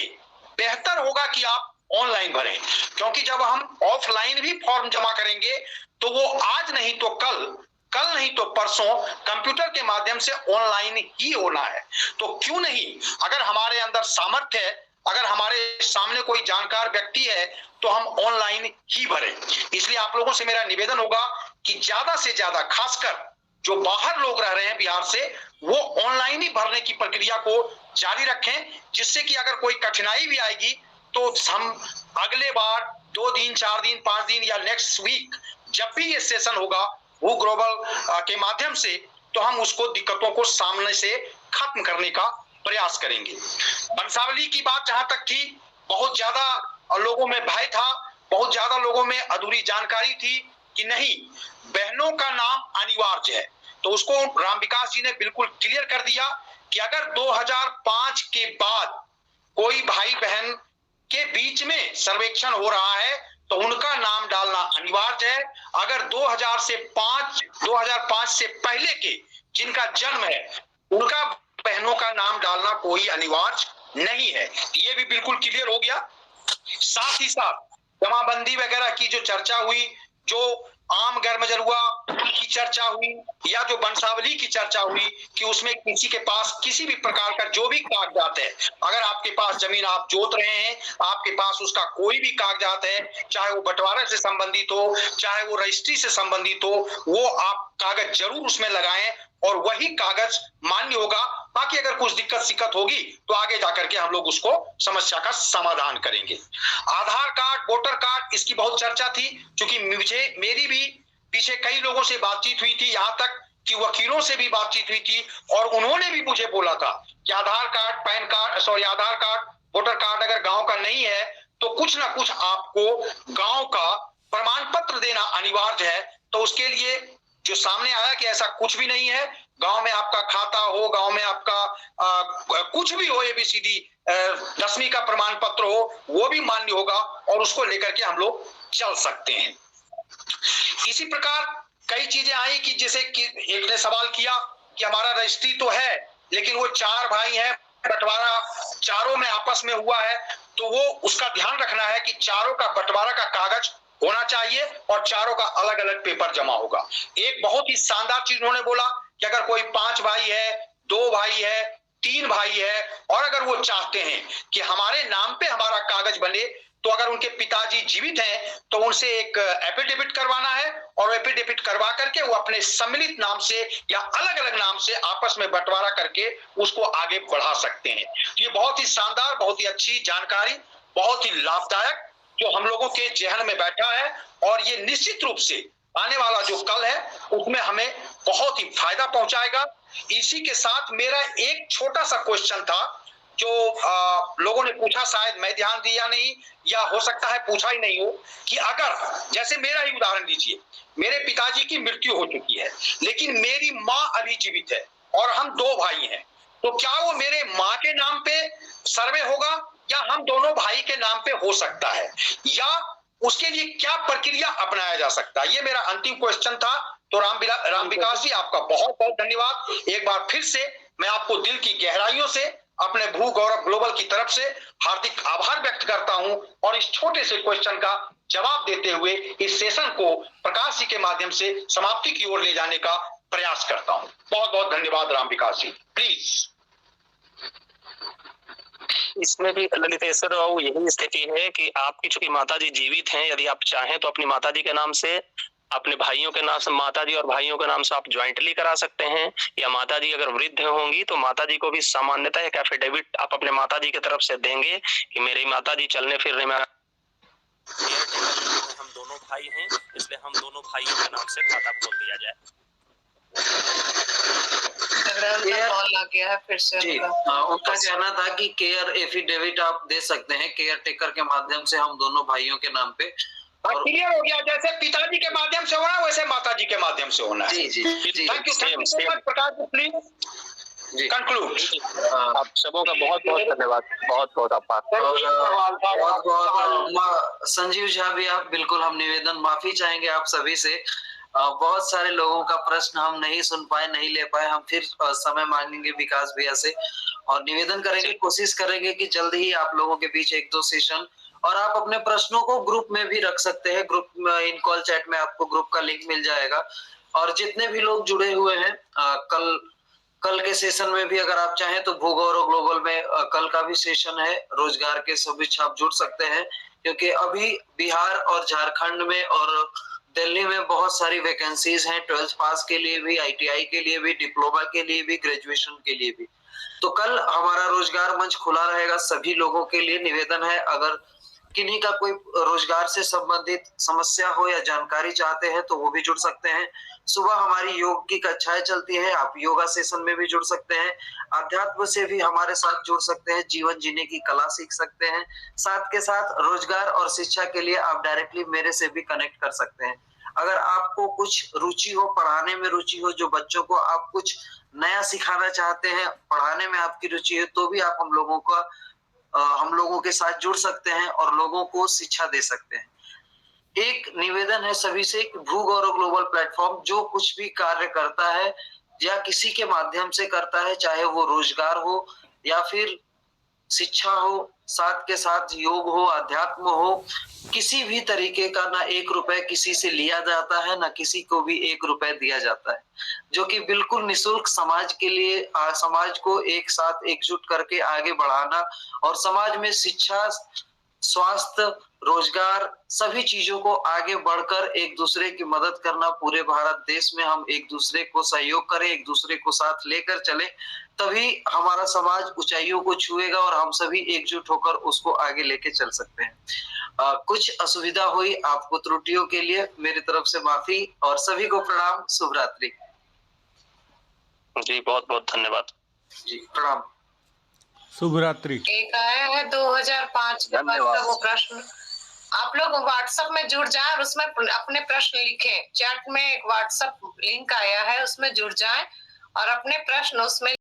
बेहतर होगा कि आप ऑनलाइन भरें, क्योंकि जब हम ऑफलाइन भी फॉर्म जमा करेंगे तो वो आज नहीं तो कल नहीं तो परसों कंप्यूटर के माध्यम से ऑनलाइन ही होना है। तो क्यों नहीं, अगर हमारे अंदर सामर्थ्य है, अगर हमारे सामने कोई जानकार व्यक्ति है तो हम ऑनलाइन ही भरें। इसलिए आप लोगों से मेरा निवेदन होगा कि ज्यादा से ज्यादा, खासकर जो बाहर लोग रह रहे हैं बिहार से, वो ऑनलाइन ही भरने की प्रक्रिया को जारी रखें, जिससे कि अगर कोई कठिनाई भी आएगी तो हम अगले बार 2 दिन 4 दिन 5 दिन या नेक्स्ट वीक जब भी ये सेशन होगा वो ग्लोबल के माध्यम से, तो हम उसको दिक्कतों को सामने से खत्म करने का प्रयास करेंगे। वंशावली की बात जहां तक थी, बहुत ज्यादा लोगों में भय था, बहुत ज्यादा लोगों में अधूरी जानकारी थी कि नहीं बहनों का नाम अनिवार्य है, तो उसको राम विकास जी ने बिल्कुल क्लियर कर दिया कि अगर 2005 के बाद कोई भाई बहन के बीच में सर्वेक्षण हो रहा है तो उनका नाम डालना अनिवार्य है। अगर 2005 से पहले के जिनका जन्म है उनका बहनों का नाम डालना कोई अनिवार्य नहीं है। ये भी बिल्कुल क्लियर हो गया। साथ ही साथ जमाबंदी वगैरह की जो चर्चा हुई, जो आम गर्मजरुआ की चर्चा हुई या जो वंशावली की चर्चा हुई कि उसमें किसी के पास किसी भी प्रकार का जो भी कागजात है, अगर आपके पास जमीन आप जोत रहे हैं, आपके पास उसका कोई भी कागजात है, चाहे वो बंटवारे से संबंधित हो, चाहे वो रजिस्ट्री से संबंधित हो, वो आप कागज जरूर उसमें लगाएं और वही कागज मान्य होगा। बाकी अगर कुछ दिक्कत होगी तो आगे जाकर के हम लोग उसको समस्या का समाधान करेंगे। आधार कार्ड, वोटर कार्ड, इसकी बहुत चर्चा थी, क्योंकि मेरी भी पीछे कई लोगों से बातचीत हुई थी, यहाँ तक कि वकीलों से भी बातचीत हुई थी, और उन्होंने भी मुझे बोला था कि आधार कार्ड, वोटर कार्ड अगर गांव का नहीं है तो कुछ ना कुछ आपको गांव का प्रमाण पत्र देना अनिवार्य है। तो उसके लिए जो सामने आया कि ऐसा कुछ भी नहीं है, गांव में आपका खाता हो, गांव में आपका कुछ भी हो, ABCD 10वीं का प्रमाण पत्र हो, वो भी मान्य होगा और उसको लेकर के हम लोग चल सकते हैं। इसी प्रकार कई चीजें आई कि जैसे कि एक ने सवाल किया कि हमारा रजिस्ट्री तो है लेकिन वो 4 भाई हैं, बंटवारा चारों में आपस में हुआ है, तो वो उसका ध्यान रखना है कि चारों का बंटवारा का कागज होना चाहिए और चारों का अलग अलग पेपर जमा होगा। एक बहुत ही शानदार चीज उन्होंने बोला कि अगर कोई 5 भाई है, 2 भाई है, 3 भाई है, और अगर वो चाहते हैं कि हमारे नाम पे हमारा कागज बने, तो अगर उनके पिताजी जीवित हैं तो उनसे एक एफिडेविट करवाना है, और एफिडेविट करवा करके वो अपने सम्मिलित नाम से या अलग अलग नाम से आपस में बंटवारा करके उसको आगे बढ़ा सकते हैं। ये बहुत ही शानदार, बहुत ही अच्छी जानकारी, बहुत ही लाभदायक जो हम लोगों के जहन में बैठा है, और ये निश्चित रूप से आने वाला जो कल है उसमें हमें बहुत ही फायदा पहुंचाएगा। इसी के साथ मेरा एक छोटा सा क्वेश्चन था जो लोगों ने पूछा, शायद मैं ध्यान दिया नहीं, या हो सकता है पूछा ही नहीं हो, कि अगर जैसे मेरा ही उदाहरण लीजिए, मेरे पिताजी की मृत्यु हो चुकी है लेकिन मेरी माँ अभी जीवित है और हम 2 भाई हैं, तो क्या वो मेरे माँ के नाम पे सर्वे होगा या हम दोनों भाई के नाम पे हो सकता है, या उसके लिए क्या प्रक्रिया अपनाया जा सकता है? ये मेरा अंतिम क्वेश्चन था। तो राम विकास जी, आपका बहुत बहुत धन्यवाद। एक बार फिर से मैं आपको दिल की गहराइयों से अपने भू गौरव ग्लोबल की तरफ से हार्दिक आभार व्यक्त करता हूं, और इस छोटे से क्वेश्चन का जवाब देते हुए इस सेशन को प्रकाश जी के माध्यम से समाप्ति की ओर ले जाने का प्रयास करता हूं। बहुत बहुत धन्यवाद राम विकास जी, प्लीज। इसमें भी ललितेश्वर बाबू यही स्थिति है कि आपकी चूंकि माताजी जीवित हैं, यदि आप चाहें तो अपनी माताजी के नाम से, अपने भाइयों के नाम से, माताजी और भाइयों के नाम से आप ज्वाइंटली करा सकते हैं, या माताजी अगर वृद्ध होंगी तो माताजी को भी सामान्यतः एक एफिडेविट आप अपने माताजी की तरफ से देंगे कि मेरी माताजी चलने फिरने में, हम दोनों भाई हैं इसलिए हम दोनों भाइयों के नाम से खाता खोल दिया जाए। कॉल आ गया है फिर से जी, उनका कहना था कि केयर एफिडेविट आप दे सकते हैं केयर टेकर के माध्यम से हम दोनों भाइयों के नाम पे। क्लियर हो गया, जैसे पिताजी के माध्यम से होना है वैसे माताजी के माध्यम से होना है। जी जी जी, thank you so much Prakash ji, please conclude. आप सबों का बहुत बहुत धन्यवाद, बहुत बहुत आभार। बहुत बहुत संजीव झा भी आप बिल्कुल, हम निवेदन माफी चाहेंगे आप सभी से, बहुत सारे लोगों का प्रश्न हम नहीं सुन पाए, नहीं ले पाए, हम फिर समय मांगेंगे विकास भैया से और निवेदन करेंगे, कोशिश करेंगे कि जल्द ही आप लोगों के बीच 1-2 सेशन, और आप अपने प्रश्नों को ग्रुप में भी रख सकते हैं। ग्रुप में इन कॉल चैट में आपको ग्रुप का लिंक मिल जाएगा, और जितने भी लोग जुड़े हुए हैं कल के सेशन में भी अगर आप चाहें तो भूगौरव ग्लोबल में कल का भी सेशन है, रोजगार के सभी आप जुड़ सकते हैं, क्योंकि अभी बिहार और झारखंड में और दिल्ली में बहुत सारी वैकेंसीज हैं 12th पास के लिए भी, ITI के लिए भी, डिप्लोमा के लिए भी, ग्रेजुएशन के लिए भी। तो कल हमारा रोजगार मंच खुला रहेगा सभी लोगों के लिए। निवेदन है, अगर किन्हीं का कोई रोजगार से संबंधित समस्या हो या जानकारी चाहते हैं तो वो भी जुड़ सकते हैं। सुबह हमारी योग की कक्षाएं चलती हैं, आप योगा सेशन में भी जुड़ सकते हैं, अध्यात्म से भी हमारे साथ जुड़ सकते हैं, जीवन जीने की कला सीख सकते हैं, साथ के साथ रोजगार और शिक्षा के लिए आप डायरेक्टली मेरे से भी कनेक्ट कर सकते हैं। अगर आपको कुछ रुचि हो, पढ़ाने में रुचि हो, जो बच्चों को आप कुछ नया सिखाना चाहते हैं, पढ़ाने में आपकी रुचि है, तो भी आप हम लोगों के साथ जुड़ सकते हैं और लोगों को शिक्षा दे सकते हैं। एक निवेदन है सभी से, भूगौरव ग्लोबल प्लेटफॉर्म जो कुछ भी कार्य करता है या किसी के माध्यम से करता है, चाहे वो रोजगार हो या फिर शिक्षा हो, साथ के साथ योग हो, अध्यात्म हो, किसी भी तरीके का ना 1 रुपए किसी से लिया जाता है, ना किसी को भी 1 रुपए दिया जाता है, जो कि बिल्कुल निःशुल्क समाज के लिए, समाज को एक साथ एकजुट करके आगे बढ़ाना और समाज में शिक्षा, स्वास्थ्य रोजगार, सभी चीजों को आगे बढ़कर एक दूसरे की मदद करना, पूरे भारत देश में हम एक दूसरे को सहयोग करें, एक दूसरे को साथ लेकर चले, तभी हमारा समाज ऊंचाइयों को छुएगा और हम सभी एकजुट होकर उसको आगे लेके चल सकते हैं। कुछ असुविधा हुई, आपको त्रुटियों के लिए मेरी तरफ से माफी और सभी को प्रणाम। शुभ रात्रि जी, बहुत बहुत धन्यवाद जी, प्रणाम। शुभ रात्रि। एक आया है 2005 के बाद का वो प्रश्न, आप लोग व्हाट्सएप में जुड़ जाएं और उसमें अपने प्रश्न लिखें। चैट में एक व्हाट्सएप लिंक आया है, उसमें जुड़ जाएं और अपने प्रश्न उसमें